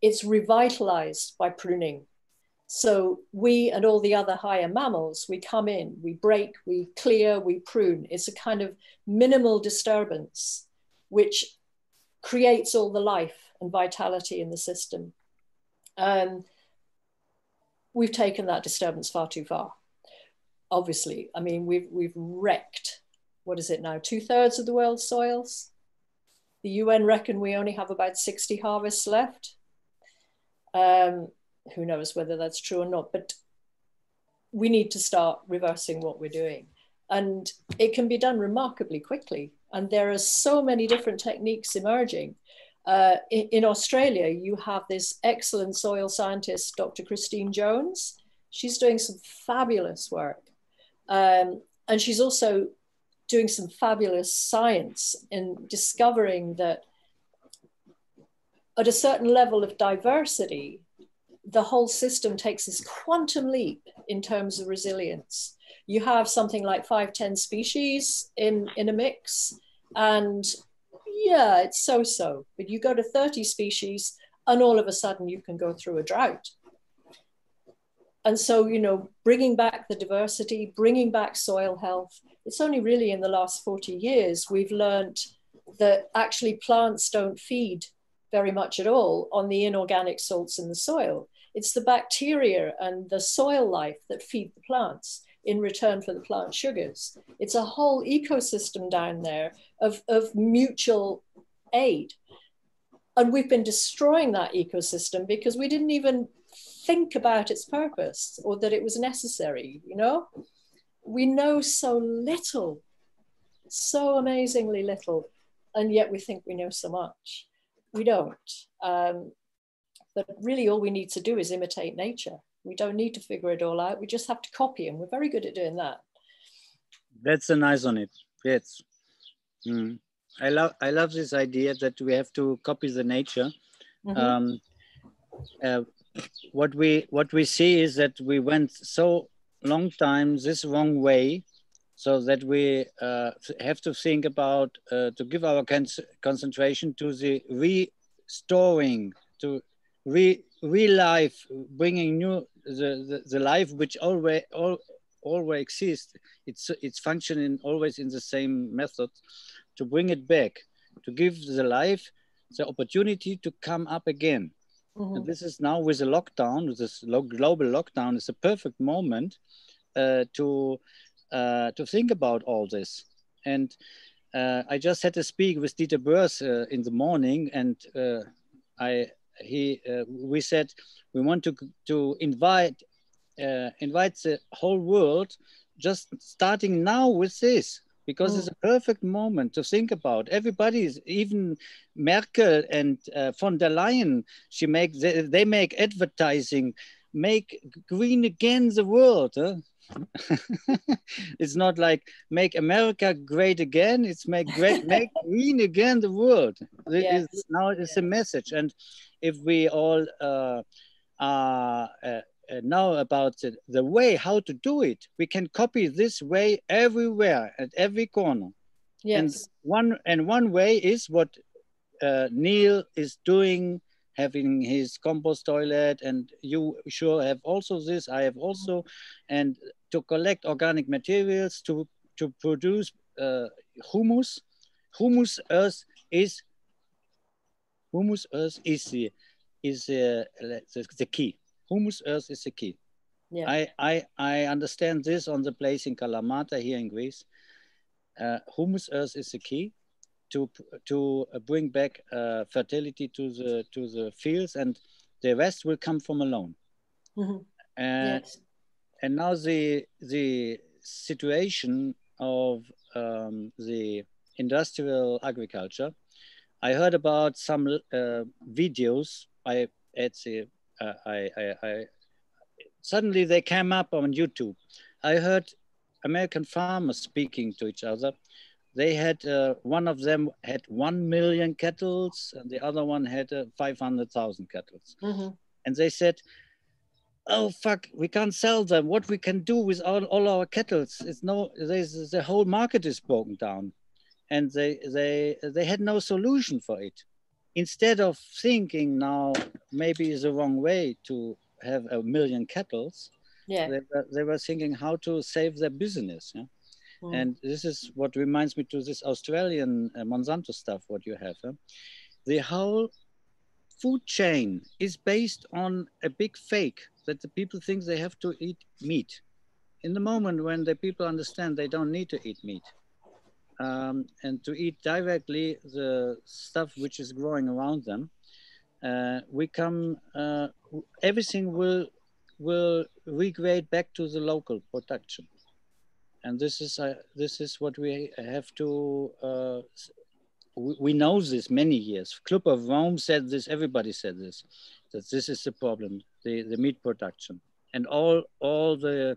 It's revitalized by pruning. So we and all the other higher mammals, we come in, we break, we clear, we prune. It's a kind of minimal disturbance, which creates all the life and vitality in the system. We've taken that disturbance far too far. Obviously, I mean, we've wrecked, what is it now, 2/3 of the world's soils? The UN reckon we only have about 60 harvests left. Who knows whether that's true or not, but we need to start reversing what we're doing. And it can be done remarkably quickly. And there are so many different techniques emerging. In Australia, you have this excellent soil scientist, Dr. Christine Jones. She's doing some fabulous work. And she's also doing some fabulous science in discovering that at a certain level of diversity, the whole system takes this quantum leap in terms of resilience. You have something like 5-10 species in a mix, and yeah, it's so-so. But you go to 30 species, and all of a sudden you can go through a drought. And so, you know, bringing back the diversity, bringing back soil health, it's only really in the last 40 years we've learned that actually plants don't feed very much at all on the inorganic salts in the soil. It's the bacteria and the soil life that feed the plants in return for the plant sugars. It's a whole ecosystem down there of mutual aid. And we've been destroying that ecosystem because we didn't even think about its purpose or that it was necessary, you know? We know so little, so amazingly little, and yet we think we know so much. We don't. But really all we need to do is imitate nature. We don't need to figure it all out. We just have to copy, and we're very good at doing that. That's a nice on it. Yes. I love this idea that we have to copy the nature. What we see is that we went so long time this wrong way, so that we have to think about to give our concentration to the restoring, to re-life, bringing new the life which always exists. It's functioning always in the same method, to bring it back, to give the life the opportunity to come up again. And this is now with the lockdown, with this global lockdown, is a perfect moment to think about all this. And I just had to speak with Dieter Boers in the morning, and we said we want to invite the whole world, just starting now with this, because it's a perfect moment to think about. Everybody's, even Merkel and von der Leyen, they make advertising, make green again the world. Huh? It's not like make America great again, it's make green again the world. Yes. Now it's a message. And if we all know about the way how to do it, we can copy this way everywhere, at every corner. Yes. And one way is what Neil is doing, having his compost toilet, and you sure have also this, I have also, and to collect organic materials to produce humus. Humus earth is the key. Humus earth is the key. Yeah. I understand this on the place in Kalamata here in Greece. Humus earth is the key to bring back fertility to the fields, and the rest will come from alone. Yes. And now the situation of the industrial agriculture, I heard about some videos. Suddenly they came up on YouTube. I heard American farmers speaking to each other. They had, one of them had 1 million cattle, and the other one had 500,000 cattle. And they said, oh, fuck, we can't sell them. What we can do with all our cattle? The whole market is broken down. And they had no solution for it. Instead of thinking now, maybe it's the wrong way to have 1 million cattle, they were thinking how to save their business. Yeah? And this is what reminds me to this Australian Monsanto stuff, what you have. Huh? The whole food chain is based on a big fake that the people think they have to eat meat. In the moment when the people understand they don't need to eat meat, and to eat directly the stuff which is growing around them, everything will regrade back to the local production. And this is what we have to, we know this many years. Club of Rome said this, everybody said this, that this is the problem, the meat production. And all the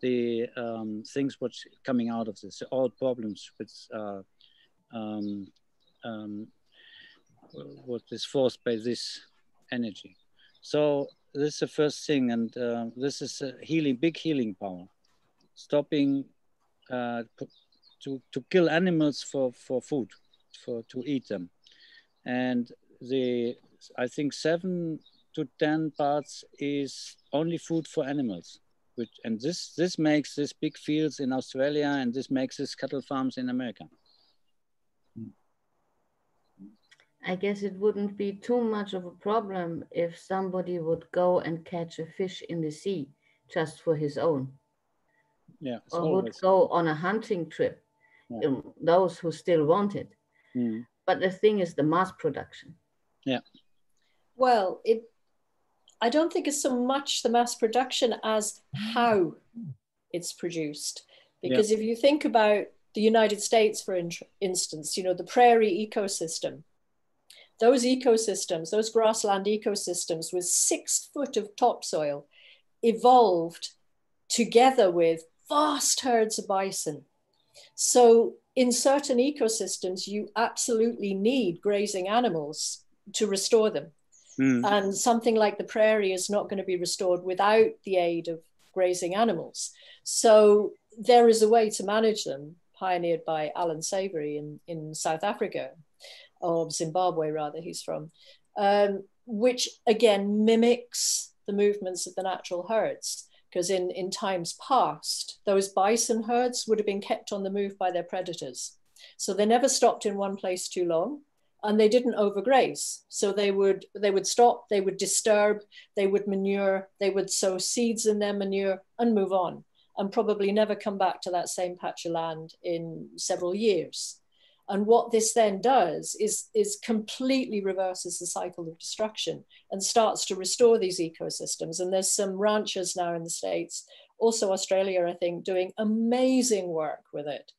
things which coming out of this, all problems with what is forced by this energy. So this is the first thing, and this is a big healing power, stopping to kill animals for food, to eat them. And I think 7 to 10 parts is only food for animals. And this makes this big fields in Australia, and this makes this cattle farms in America. I guess it wouldn't be too much of a problem if somebody would go and catch a fish in the sea just for his own. Yeah, or would go on a hunting trip, those who still want it. But the thing is the mass production. Yeah. Well, I don't think it's so much the mass production as how it's produced. Because if you think about the United States, for instance, you know, the prairie ecosystem, those ecosystems, those grassland ecosystems with 6 foot of topsoil evolved together with vast herds of bison. So in certain ecosystems, you absolutely need grazing animals to restore them. And something like the prairie is not going to be restored without the aid of grazing animals. So there is a way to manage them, pioneered by Alan Savory in South Africa, or Zimbabwe rather, he's from, which again mimics the movements of the natural herds. Because in times past, those bison herds would have been kept on the move by their predators. So they never stopped in one place too long, and they didn't overgraze. So they would stop, they would disturb, they would manure, they would sow seeds in their manure and move on, and probably never come back to that same patch of land in several years. And what this then does is completely reverses the cycle of destruction and starts to restore these ecosystems. And there's some ranchers now in the States, also Australia, I think, doing amazing work with it.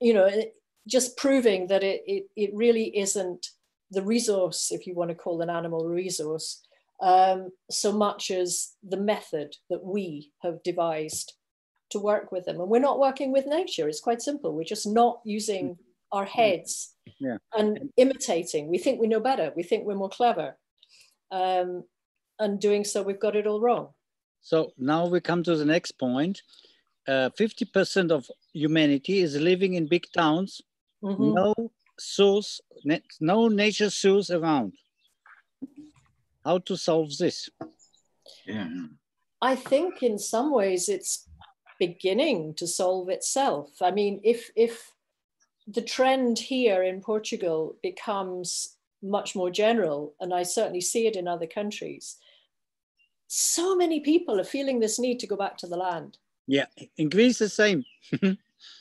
You know, just proving that it really isn't the resource, if you want to call an animal resource, so much as the method that we have devised to work with them. And we're not working with nature. It's quite simple. We're just not using our heads and imitating. We think we know better. We think we're more clever. And doing so, we've got it all wrong. So now we come to the next point. 50% of humanity is living in big towns. No source, no nature source around. How to solve this? Yeah. I think in some ways it's beginning to solve itself. I mean, if the trend here in Portugal becomes much more general, and I certainly see it in other countries, so many people are feeling this need to go back to the land. Yeah, in Greece the same.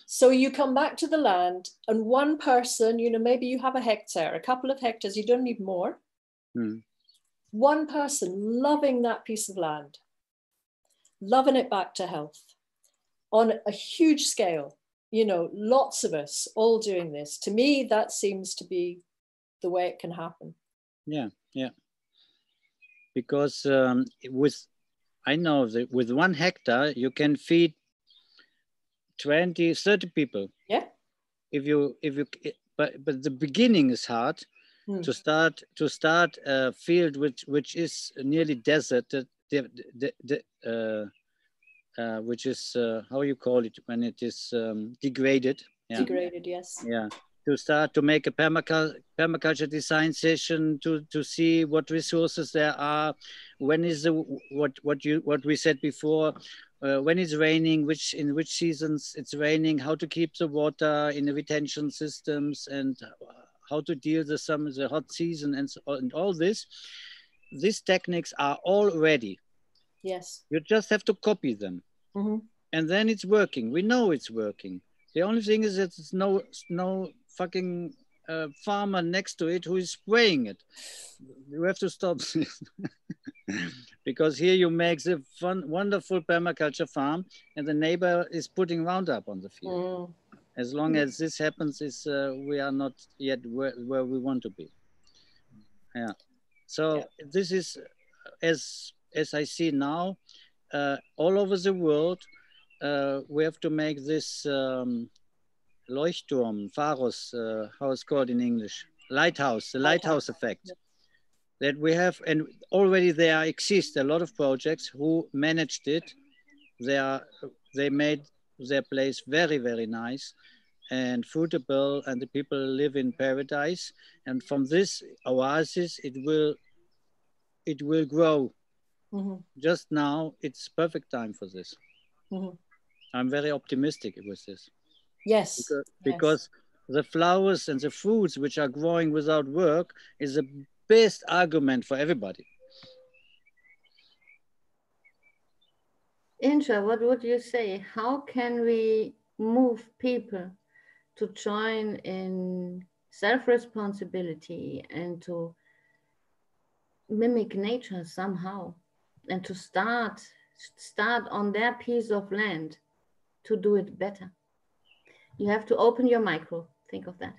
So you come back to the land, and one person, you know, maybe you have a hectare, a couple of hectares, you don't need more. One person loving that piece of land, loving it back to health on a huge scale. You know, lots of us all doing this. To me, that seems to be the way it can happen. Yeah. Because I know that with 1 hectare, you can feed 20, 30 people. Yeah. But the beginning is hard to start a field which is nearly desert, which is how you call it when it is degraded. Degraded, yes. Yeah. To start to make a permaculture design session to see what resources there are, when is what we said before, when it's raining, in which seasons it's raining, how to keep the water in the retention systems, and how to deal with the hot season, and all this. These techniques are all ready. Yes. You just have to copy them, and then it's working. We know it's working. The only thing is that there's no fucking farmer next to it who is spraying it. You have to stop this. Because here you make the wonderful permaculture farm, and the neighbor is putting Roundup on the field. As long as this happens, we are not yet where we want to be. Yeah. So this is, as I see now, all over the world, we have to make this Leuchtturm, Pharos, how it's called in English, lighthouse, the lighthouse effect. That we have, and already there exist a lot of projects who managed it. They made their place very, very nice and fruitable, and the people live in paradise. And from this oasis, it will grow. Just now, it's perfect time for this. I'm very optimistic with this. Yes. Because the flowers and the fruits which are growing without work is the best argument for everybody. Inja, what would you say? How can we move people to join in self-responsibility and to mimic nature somehow, and to start on their piece of land to do it better? You have to open your micro. Think of that.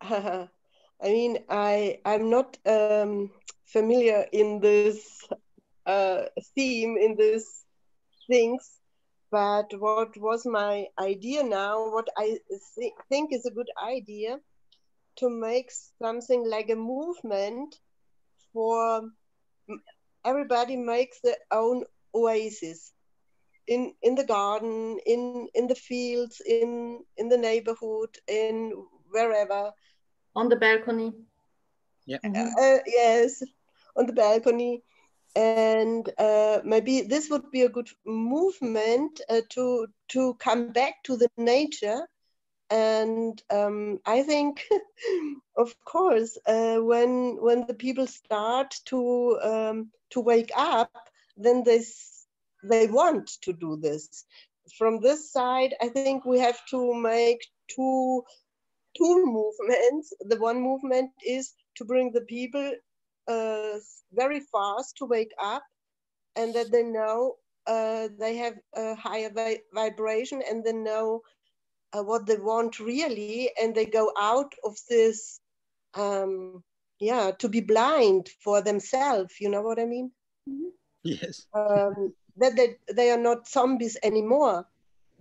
I mean, I'm not familiar in this theme, in these things, but what was my idea now, what I think is a good idea, to make something like a movement for everybody makes their own oasis in the garden, in the fields, in the neighborhood, in wherever. On the balcony. Yeah. Yes, on the balcony. And maybe this would be a good movement to come back to the nature. And I think, of course, when the people start to wake up, then they want to do this. From this side, I think we have to make two movements. The one movement is to bring the people very fast to wake up, and that they know they have a higher vibration, and they know what they want really, and they go out of this to be blind for themselves, you know what I mean? Yes. That they are not zombies anymore,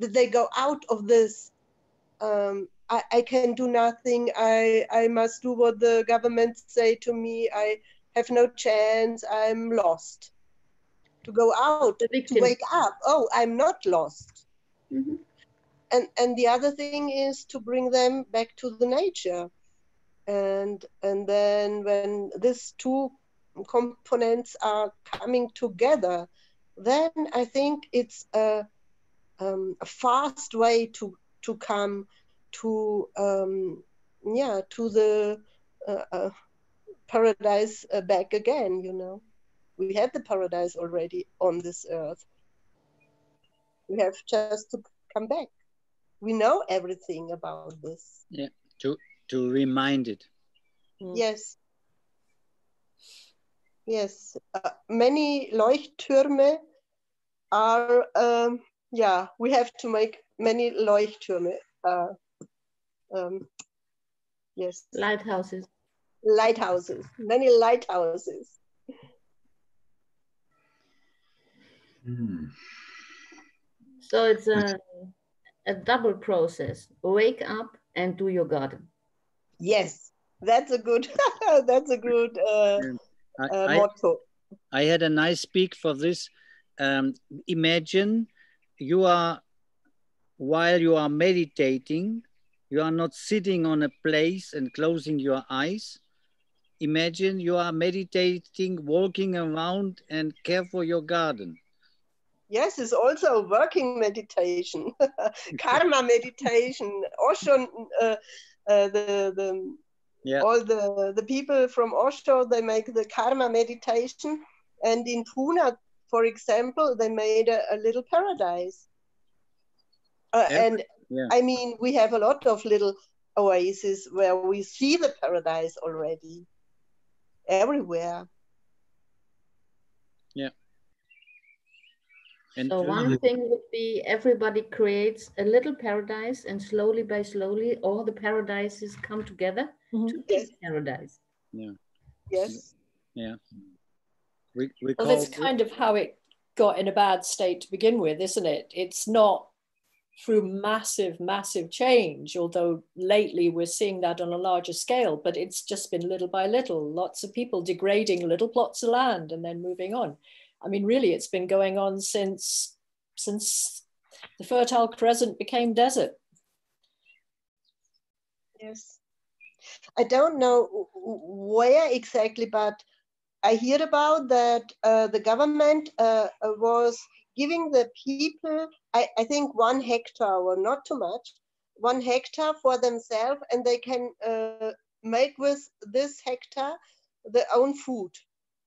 that they go out of this I can do nothing, I must do what the government say to me, I have no chance, I'm lost. To go out, to wake up, oh, I'm not lost. And the other thing is to bring them back to the nature. And then when these two components are coming together, then I think it's a fast way to come to the paradise back again, you know. We have the paradise already on this earth. We have just to come back. We know everything about this. Yeah, to remind it. Yes. Yes. Many Leuchttürme are, we have to make many Leuchttürme. Yes. Lighthouses. Lighthouses. Many lighthouses. So it's a double process. Wake up and do your garden. Yes, that's a good motto. I had a nice speak for this. Imagine while you are meditating, you are not sitting on a place and closing your eyes. Imagine you are meditating, walking around and care for your garden. Yes, it's also a working meditation, karma meditation. Osho, all the people from Osho, they make the karma meditation. And in Pune, for example, they made a little paradise. I mean, we have a lot of little oases where we see the paradise already, everywhere. Yeah. And so one thing would be everybody creates a little paradise, and slowly by slowly, all the paradises come together to big paradise. Yeah. Yes. Yeah. Well, that's kind of how it got in a bad state to begin with, isn't it? It's not through massive change, although lately we're seeing that on a larger scale, but it's just been little by little, lots of people degrading little plots of land and then moving on. I mean, really, it's been going on since the Fertile Crescent became desert. Yes. I don't know where exactly, but I heard about that the government was giving the people, I think 1 hectare, or not too much, 1 hectare for themselves, and they can make with this hectare their own food.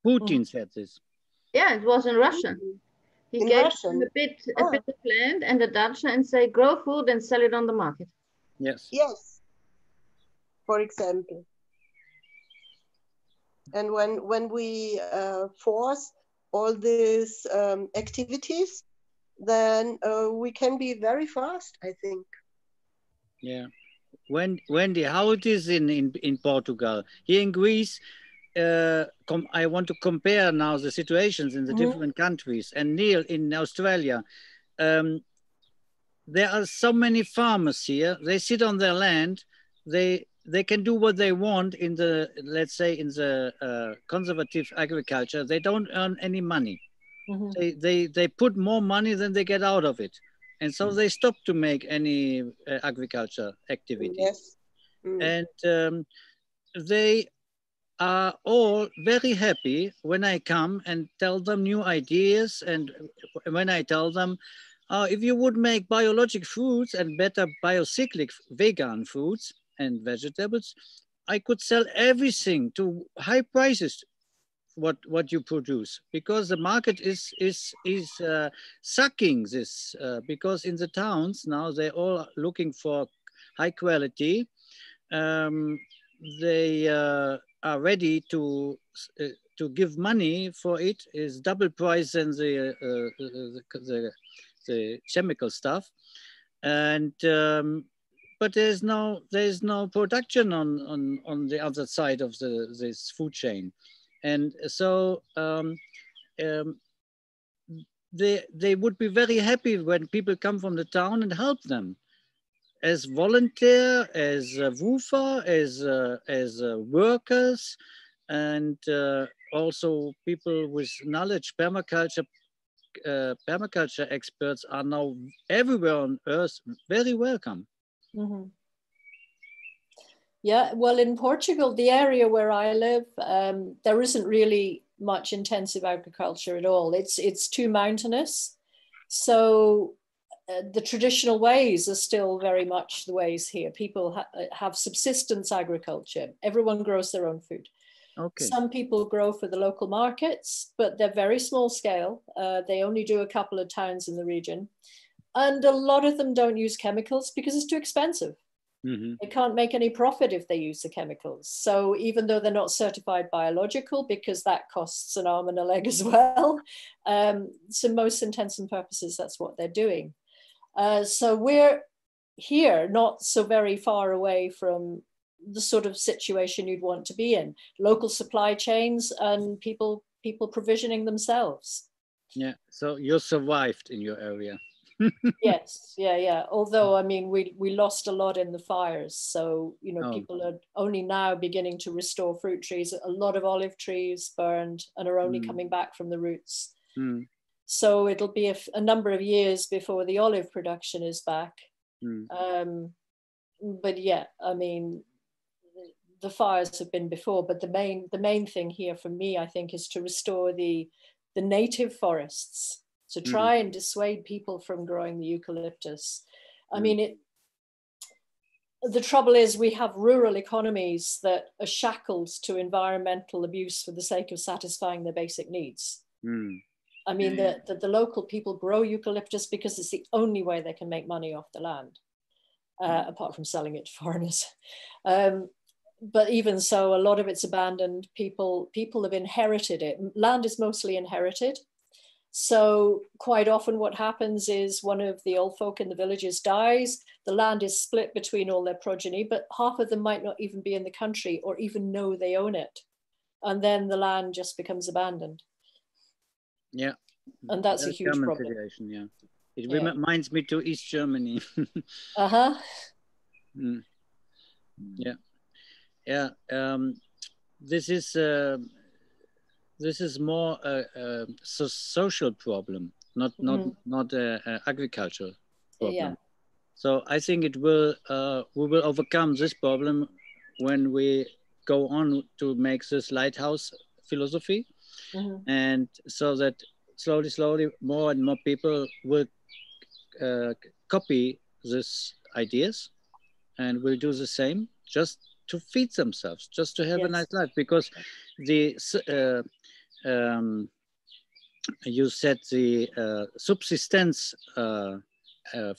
Putin said this. Yeah, it was in Russian. He In gave Russian? them a bit of land and a dacha and say, grow food and sell it on the market. Yes. Yes, for example. And when we force all these activities, then we can be very fast, I think. Yeah. Wendy, how it is in Portugal? Here in Greece, I want to compare now the situations in the different countries. And Neil, in Australia, there are so many farmers here. They sit on their land. They can do what they want in the, let's say, in the conservative agriculture. They don't earn any money. They put more money than they get out of it. And so they stop to make any agriculture activity. Yes. And they are all very happy when I come and tell them new ideas. And when I tell them, if you would make biologic foods and better biocyclic vegan foods and vegetables, I could sell everything to high prices, what you produce, because the market is sucking this, because in the towns now they're all looking for high quality. They are ready to give money for it. Is double price than the chemical stuff, and but there's no production on the other side of this food chain, and so they would be very happy when people come from the town and help them as volunteer, as WUFA, as workers, and also people with knowledge. Permaculture experts are now everywhere on earth very welcome. Yeah, well, in Portugal, the area where I live, there isn't really much intensive agriculture at all. It's too mountainous. So the traditional ways are still very much the ways here. People have subsistence agriculture. Everyone grows their own food. Okay. Some people grow for the local markets, but they're very small scale. They only do a couple of towns in the region. And a lot of them don't use chemicals because it's too expensive. They can't make any profit if they use the chemicals. So even though they're not certified biological, because that costs an arm and a leg as well, so most intents and purposes, that's what they're doing. So we're here, not so very far away from the sort of situation you'd want to be in. Local supply chains and people provisioning themselves. Yeah, so you survived in your area. Yes, yeah. Although, I mean, we lost a lot in the fires. So, you know, people are only now beginning to restore fruit trees. A lot of olive trees burned and are only coming back from the roots. So it'll be a number of years before the olive production is back. But yeah, I mean, the fires have been before, but the main thing here for me, I think, is to restore the native forests, to try and dissuade people from growing the eucalyptus. I mean, the trouble is we have rural economies that are shackled to environmental abuse for the sake of satisfying their basic needs. I mean, the local people grow eucalyptus because it's the only way they can make money off the land, apart from selling it to foreigners. But even so, a lot of it's abandoned. People have inherited it. Land is mostly inherited. So quite often what happens is one of the old folk in the villages dies, the land is split between all their progeny, but half of them might not even be in the country or even know they own it. And then the land just becomes abandoned. Yeah. And that's a Very huge common problem. situation, yeah. It Yeah. reminds me to East Germany. Uh-huh. Mm. Yeah, yeah. This is more a social problem, not a agricultural problem. Yeah. So I think it will we will overcome this problem when we go on to make this lighthouse philosophy, and so that slowly more and more people will copy these ideas and will do the same, just to feed themselves, just to have a nice life. Because the you said the subsistence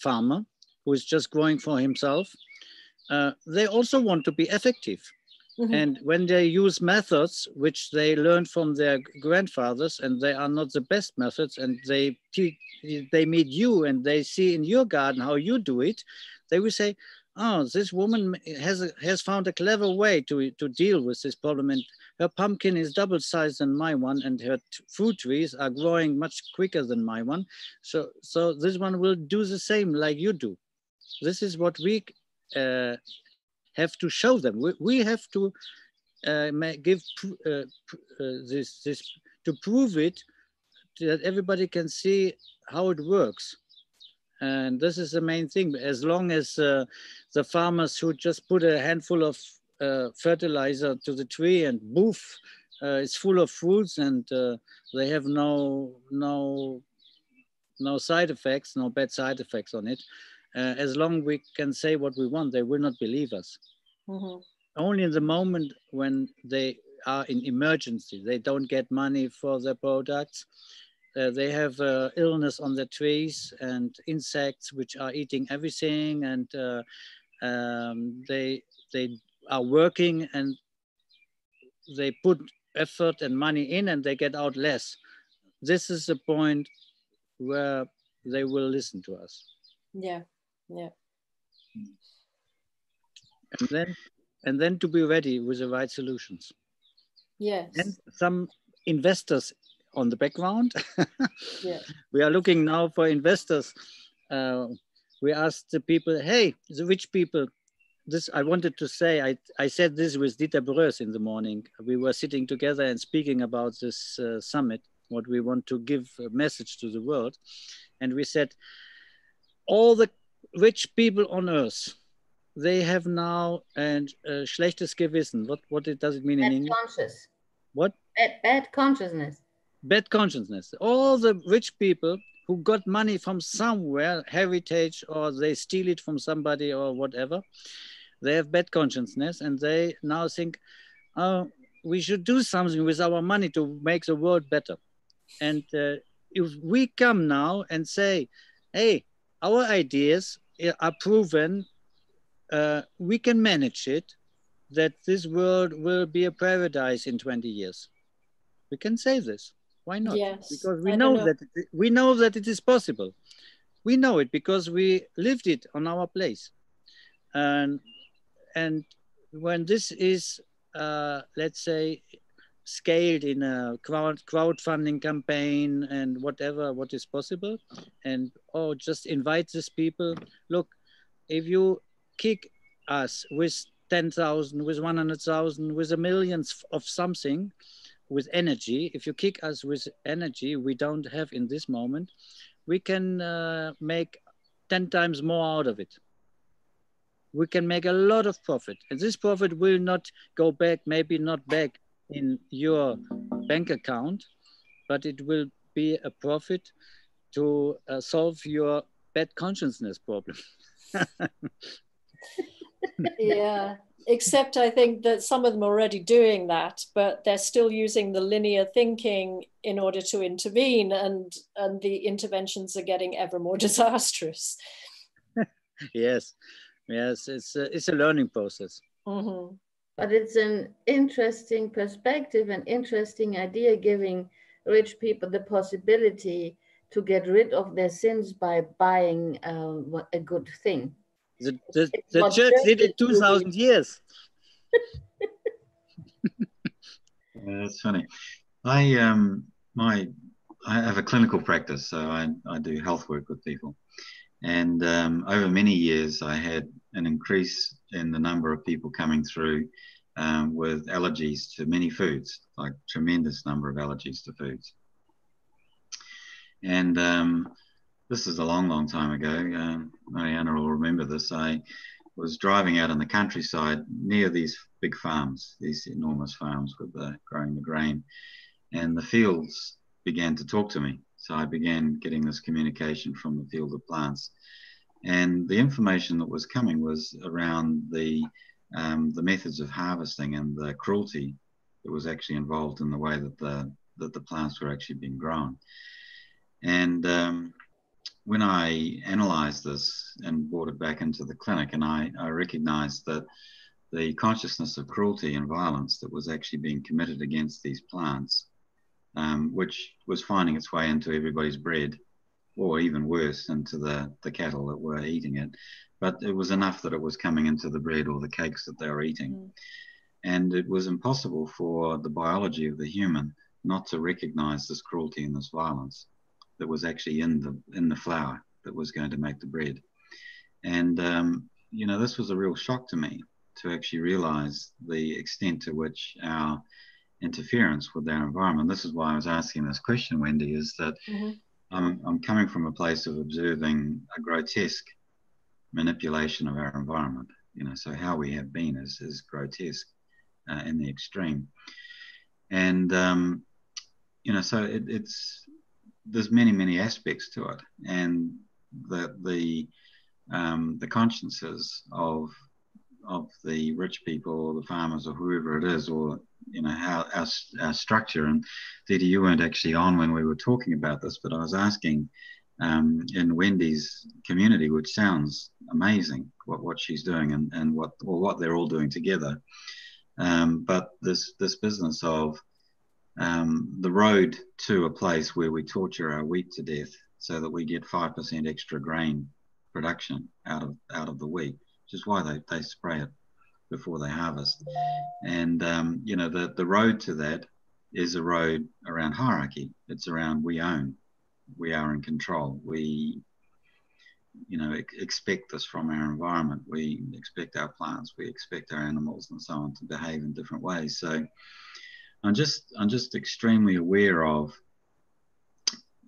farmer who is just growing for himself, they also want to be effective. And when they use methods which they learned from their grandfathers, and they are not the best methods, and they meet you and they see in your garden how you do it, they will say, oh, this woman has found a clever way to deal with this problem, and her pumpkin is double sized than my one, and her fruit trees are growing much quicker than my one. So this one will do the same like you do. This is what we have to show them. We have to give this to prove it, that everybody can see how it works. And this is the main thing. As long as the farmers who just put a handful of fertilizer to the tree and boof, it's full of fruits, and they have no side effects, no bad side effects on it. As long as we can say what we want, they will not believe us. Only in the moment when they are in emergency, they don't get money for their products, they have illness on the trees and insects which are eating everything, and they are working and they put effort and money in and they get out less. This is the point where they will listen to us. Yeah. And then to be ready with the right solutions. Yes. And some investors on the background. Yeah. We are looking now for investors. We asked the people, hey, the rich people, this I wanted to say, I said this with Dieter Brös in the morning. We were sitting together and speaking about this summit, what we want to give a message to the world. And we said, all the rich people on earth, they have now and schlechtes Gewissen. What does it mean in English? Conscious. What? Bad consciousness. Bad consciousness. All the rich people who got money from somewhere, heritage, or they steal it from somebody or whatever, they have bad consciousness, and they now think, oh, we should do something with our money to make the world better. And if we come now and say, hey, our ideas are proven, we can manage it, that this world will be a paradise in 20 years. We can say this. Why not? Yes. Because we know that it is possible. We know it because we lived it on our place. And when this is, let's say, scaled in a crowdfunding campaign and whatever, what is possible, and just invite these people. Look, if you kick us with 10,000, with 100,000, with a millions of something, with energy, if you kick us with energy we don't have in this moment, we can make 10 times more out of it. We can make a lot of profit, and this profit will not go back, maybe not back in your bank account, but it will be a profit to solve your bad consciousness problem. Yeah, except I think that some of them are already doing that, but they're still using the linear thinking in order to intervene, and the interventions are getting ever more disastrous. Yes, it's a learning process. Mm-hmm. But it's an interesting perspective, an interesting idea, giving rich people the possibility to get rid of their sins by buying a good thing. The church did it 2,000 years. That's funny. I I have a clinical practice, so I do health work with people. And over many years, I had an increase in the number of people coming through with allergies to many foods, like tremendous number of allergies to foods. And this is a long, long time ago. Mariana will remember this. I was driving out in the countryside near these big farms, these enormous farms with growing the grain, and the fields began to talk to me. So I began getting this communication from the field of plants, and the information that was coming was around the methods of harvesting and the cruelty that was actually involved in the way that the plants were actually being grown. And when I analyzed this and brought it back into the clinic, and I recognized that the consciousness of cruelty and violence that was actually being committed against these plants, which was finding its way into everybody's bread, or even worse, into the cattle that were eating it. But it was enough that it was coming into the bread or the cakes that they were eating. Mm. And it was impossible for the biology of the human not to recognize this cruelty and this violence that was actually in the flour that was going to make the bread. And, you know, this was a real shock to me to actually realize the extent to which our interference with our environment. This is why I was asking this question, Wendy, is that I'm coming from a place of observing a grotesque manipulation of our environment. You know, so how we have been is grotesque in the extreme. And, you know, so there's many aspects to it, and the consciences of the rich people or the farmers or whoever it is, or you know, how our structure. And Dita, you weren't actually on when we were talking about this, but I was asking in Wendy's community, which sounds amazing, what she's doing and what they're all doing together. But this business of the road to a place where we torture our wheat to death so that we get 5% extra grain production out of the wheat, which is why they spray it before they harvest. And you know, the road to that is a road around hierarchy. It's around we own, we are in control, we, you know, expect this from our environment, we expect our plants, we expect our animals and so on to behave in different ways. So I'm just extremely aware of,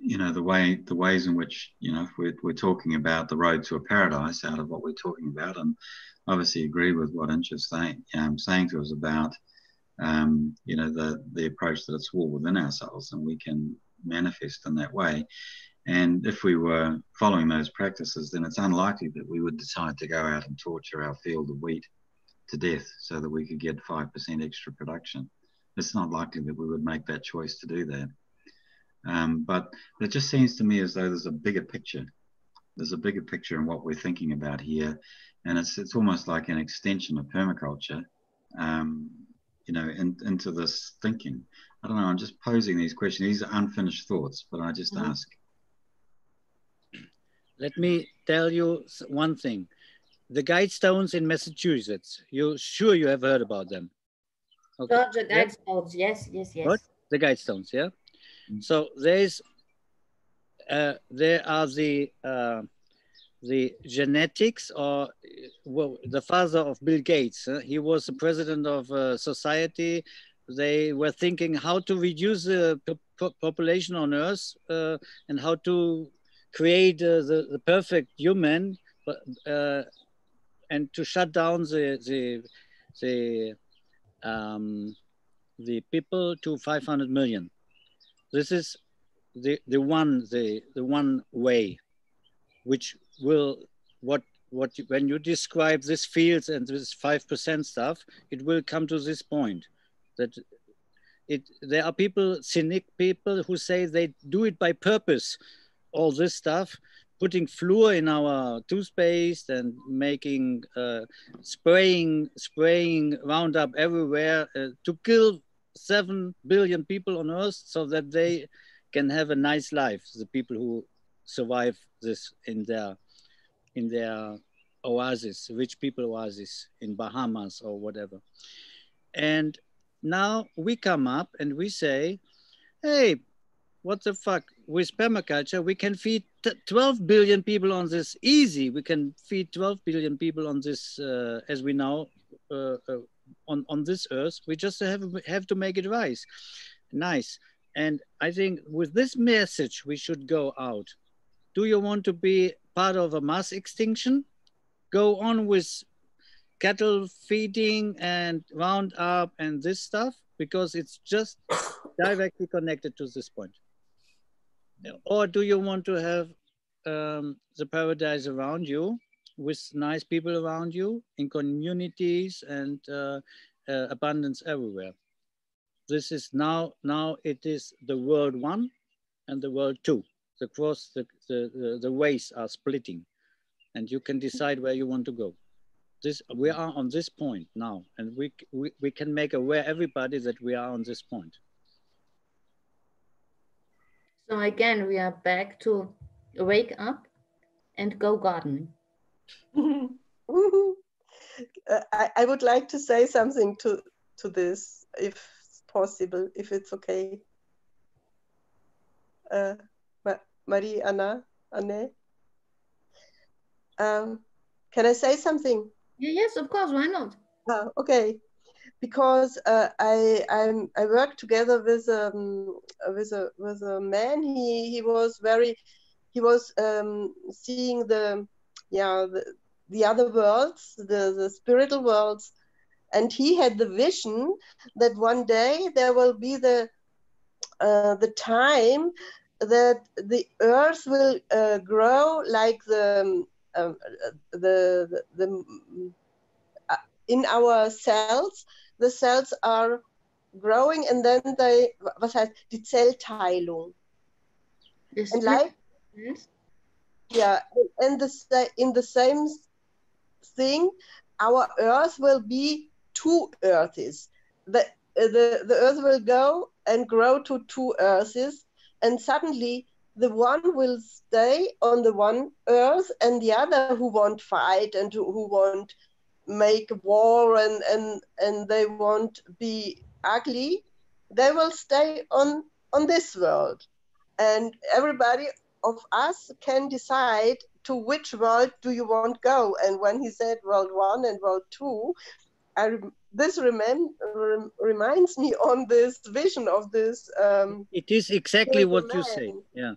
you know, the ways in which, you know, if we're talking about the road to a paradise out of what we're talking about, and obviously agree with what Inch's saying to us about, you know, the approach that it's all within ourselves and we can manifest in that way. And if we were following those practices, then it's unlikely that we would decide to go out and torture our field of wheat to death so that we could get 5% extra production. It's not likely that we would make that choice to do that. But it just seems to me as though there's a bigger picture. There's a bigger picture in what we're thinking about here. And it's almost like an extension of permaculture, you know, into this thinking. I don't know, I'm just posing these questions. These are unfinished thoughts, but I just ask. Let me tell you one thing. The Guidestones in Massachusetts, you have heard about them? Okay. The Guidestones, yes. What? The Guidestones, yeah? So there are the genetics, or well, the father of Bill Gates. He was the president of a society. They were thinking how to reduce the population on Earth and how to create the perfect human, and to shut down the people to 500 million. This is the one way, which will when you describe this fields and this 5% stuff, it will come to this point that there are cynic people who say they do it by purpose, all this stuff, putting fluor in our toothpaste and making spraying Roundup everywhere to kill 7 billion people on Earth so that they can have a nice life, the people who survive this in their oasis, rich people oasis in Bahamas or whatever. And now we come up and we say, hey, what the fuck? With permaculture, we can feed 12 billion people on this easy. We can feed 12 billion people on this, as we know, on this earth. We just have to make it nice. And I think with this message, we should go out. Do you want to be part of a mass extinction? Go on with cattle feeding and Roundup and this stuff, because it's just directly connected to this point. Or do you want to have the paradise around you with nice people around you in communities and abundance everywhere? This is now it is the world 1 and the world 2. The ways are splitting, and you can decide where you want to go. We are on this point now, and we can make aware everybody that we are on this point. So again, we are back to wake up and go gardening. I would like to say something to this, if possible, if it's okay. Marie-Anne? Can I say something? Yes, of course. Why not? Okay, because I work together with a man. He was seeing the other worlds, the spiritual worlds, and he had the vision that one day there will be the time that the earth will grow like in our cells. The cells are growing, and then was heißt die Zellteilung. And like, yeah, and in the same thing, our earth will be 2 earths. The earth will go and grow to 2 earths, and suddenly the one will stay on the one earth, and the other who won't fight and who won't make war and they won't be ugly, they will stay on this world. And everybody of us can decide to which world do you want to go. And when he said world 1 and world 2, this reminds me on this vision of this. It is exactly what you say. Yeah.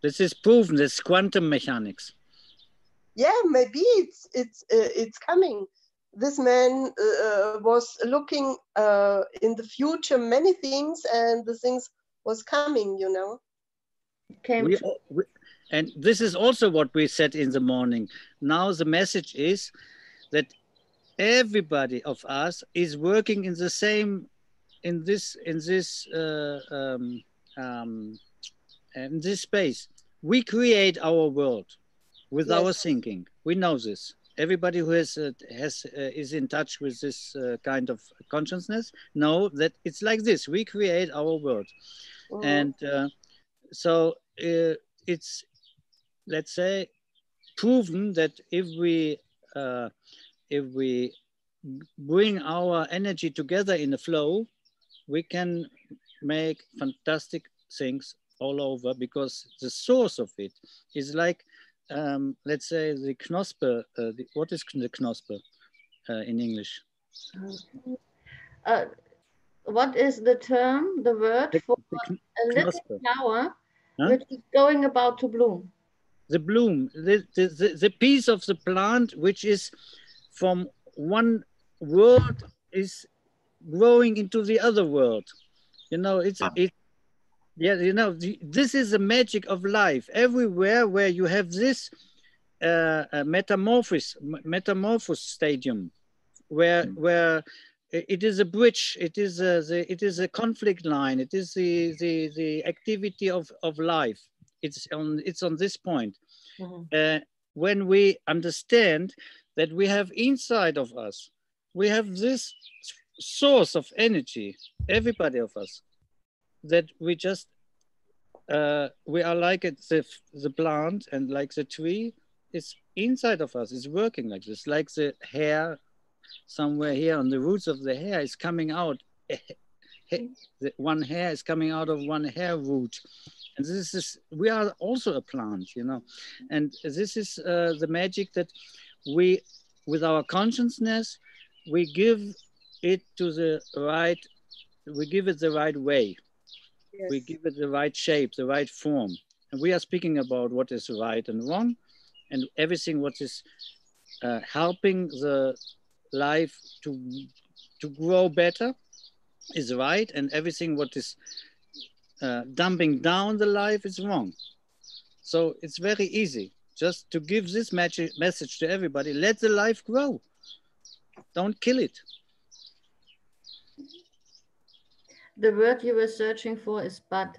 This is proven. This is quantum mechanics. Yeah, maybe it's coming. This man was looking in the future many things, and the things was coming, you know. And this is also what we said in the morning. Now the message is that everybody of us is working in the same, in this space. We create our world with our thinking. We know this. Everybody who is in touch with this kind of consciousness know that it's like this. We create our world, and so it's, let's say, proven that if we bring our energy together in a flow, we can make fantastic things all over, because the source of it is like, let's say, the Knospe. What is the Knospe in English? What is the term, the word for a little flower which is going about to bloom? The bloom, the piece of the plant which is from one world is growing into the other world. You know, yeah, you know, this is the magic of life. Everywhere where you have this metamorphosis stadium, where it is a bridge, it is a conflict line, it is the activity of life. It's on this point. When we understand that we have inside of us, we have this source of energy, everybody of us, that we just we are like the plant, and like the tree is inside of us, is working like this, like the hair somewhere here on the roots of the hair is coming out one hair is coming out of one hair root. And this is, we are also a plant, you know. And this is the magic that we, with our consciousness, we give it to the right, we give it the right way. Yes. We give it the right shape, the right form. And we are speaking about what is right and wrong, and everything what is helping the life to grow better is right, and everything what is dumping down the life is wrong. So it's very easy just to give this message to everybody. Let the life grow. Don't kill it. The word you were searching for is bud.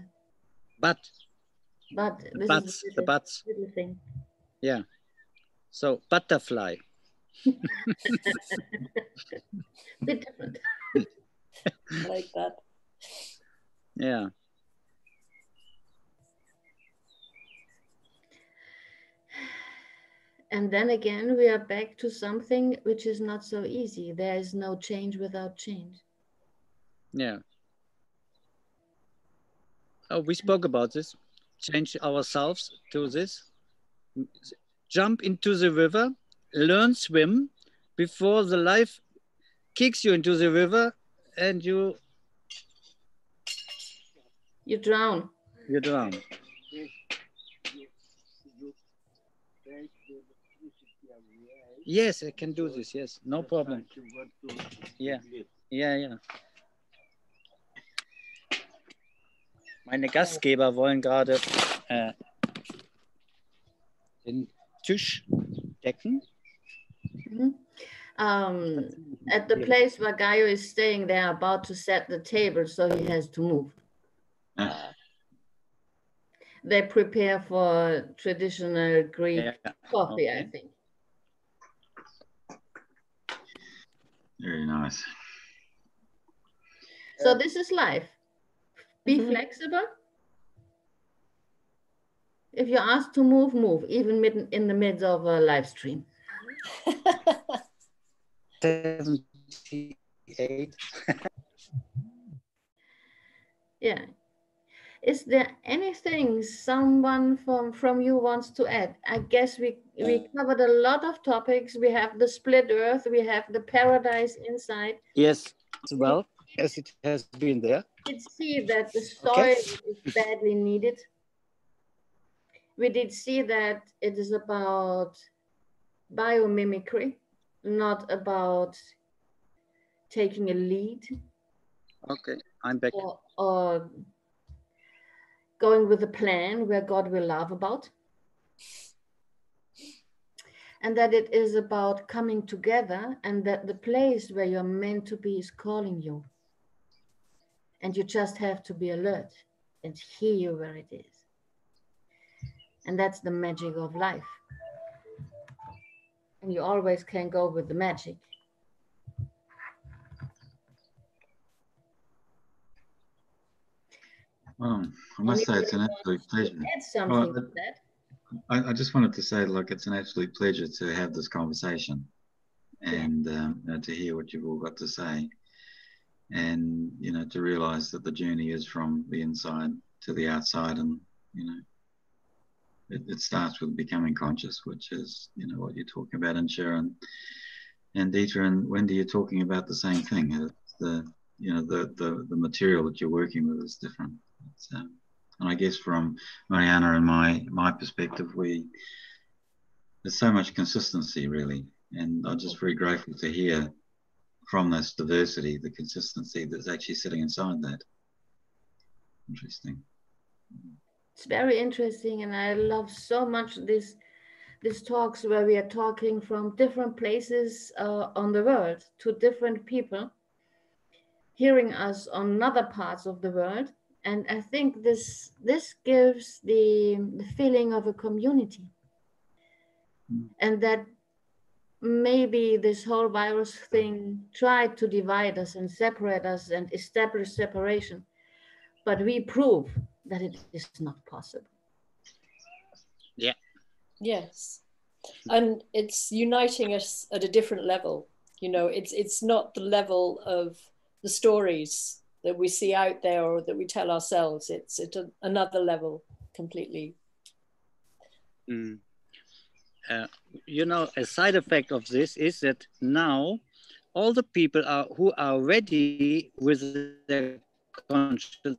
Bud. Bud. The buds. The buds. Little thing. Yeah. So butterfly. Bit different. I like that. Yeah. And then again, we are back to something which is not so easy. There is no change without change. Yeah. Oh, we spoke about this. Change ourselves to this. Jump into the river, learn swim before the life kicks you into the river and you drown. You drown. Yes, I can do this. Yes, no problem. Yeah, ja, ja. Meine Gastgeber wollen gerade den Tisch decken. Mm-hmm. At the place where Gaio is staying, they are about to set the table, so he has to move. They prepare for traditional Greek coffee, okay. I think. Very nice. So this is life. Be flexible. If you're asked to move, move, even in the midst of a live stream. 78. Yeah. Is there anything someone from you wants to add? I guess we covered a lot of topics. We have the split earth. We have the paradise inside. Yes, well, as it has been there. We did see that the soil is badly needed. We did see that it is about biomimicry, not about taking a lead. Okay, I'm back. Or going with a plan where God will laugh about. And that it is about coming together, and that the place where you're meant to be is calling you. And you just have to be alert and hear where it is. And that's the magic of life. And you always can go with the magic. Well, I must say it's an absolute pleasure. Add something to that. I just wanted to say, look, it's an absolute pleasure to have this conversation and to hear what you've all got to say, and to realize that the journey is from the inside to the outside, and it starts with becoming conscious, which is what you're talking about, and Sharon and Dieter and Wendy, you're talking about the same thing. It's the material that you're working with is different. And I guess from Mariana and my perspective, there's so much consistency really, and I'm just very grateful to hear from this diversity the consistency that's actually sitting inside that. Interesting. It's very interesting, and I love so much these talks where we are talking from different places on the world to different people hearing us on other parts of the world. And I think this gives the feeling of a community. And that maybe this whole virus thing tried to divide us and separate us and establish separation, but we prove that it is not possible. Yeah. Yes. And it's uniting us at a different level. It's not the level of the stories that we see out there or that we tell ourselves. It's at another level completely. Mm. You know, a side effect of this is that now all the people who are ready with their consciousness,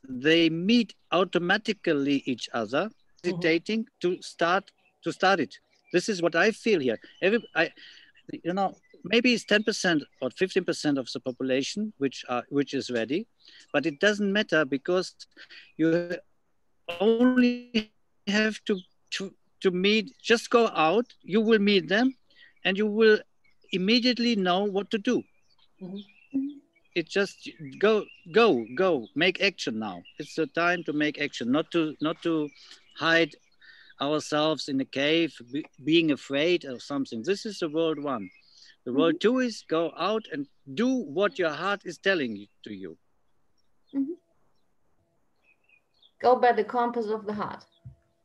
they meet automatically each other, hesitating to start it. This is what I feel here. You know, maybe it's 10% or 15% of the population which is ready, but it doesn't matter because you only have to meet. Just go out. You will meet them, and you will immediately know what to do. It just go, make action now. It's the time to make action, not to hide ourselves in a cave, being afraid of something. This is the world one. The world two is go out and do what your heart is telling to you. Go by the compass of the heart.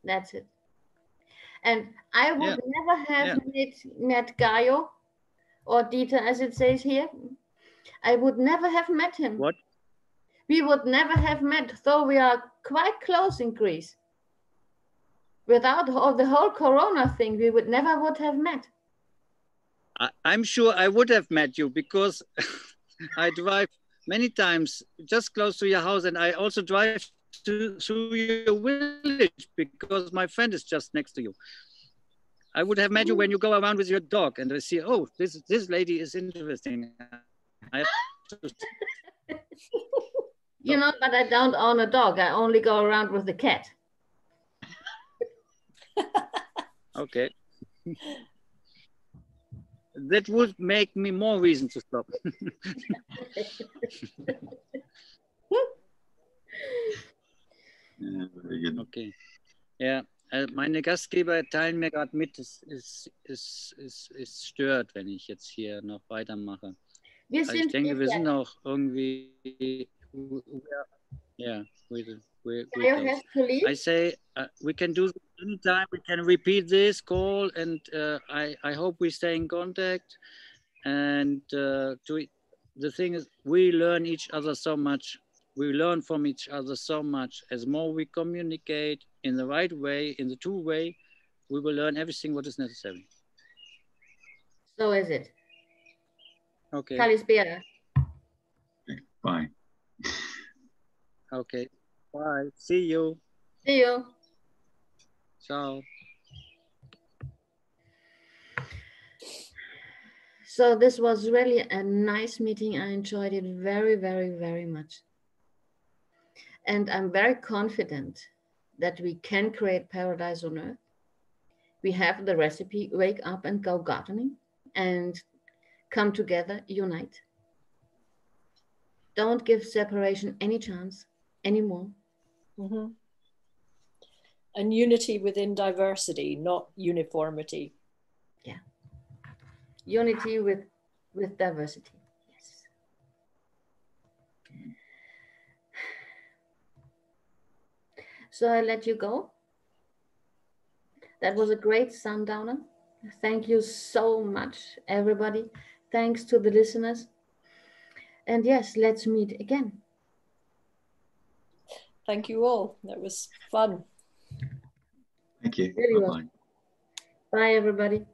That's it. And I would never have met Gaio or Dieter, as it says here. I would never have met him. What? We would never have met, though we are quite close in Greece. Without the whole Corona thing, we would never have met. I'm sure I would have met you because I drive many times just close to your house, and I also drive through your village because my friend is just next to you. I would have met you when you go around with your dog and I see, oh, this lady is interesting. You know, but I don't own a dog. I only go around with the cat. Okay. That would make me more reason to stop. Ja, very good. Okay. Ja, meine Gastgeber teilen mir gerade mit, es stört, wenn ich jetzt hier noch weitermache. Also ich denke, wir sind auch irgendwie, yeah, I say we can do this anytime. We can repeat this call, and I hope we stay in contact. And the thing is, we learn each other so much. We learn from each other so much. As more we communicate in the right way, in the true way, we will learn everything what is necessary. So is it. Okay. Kalispera. Bye. Okay. Bye. See you. See you. Ciao. So this was really a nice meeting. I enjoyed it very, very, very much. And I'm very confident that we can create paradise on earth. We have the recipe, wake up and go gardening and come together, unite. Don't give separation any chance anymore. And unity within diversity, not uniformity. Yeah. Unity with diversity. Yes. So I let you go. That was a great sundowner. Thank you so much, everybody. Thanks to the listeners. And yes, let's meet again. Thank you all. That was fun. Thank you. Very Bye-bye. well. Bye, everybody.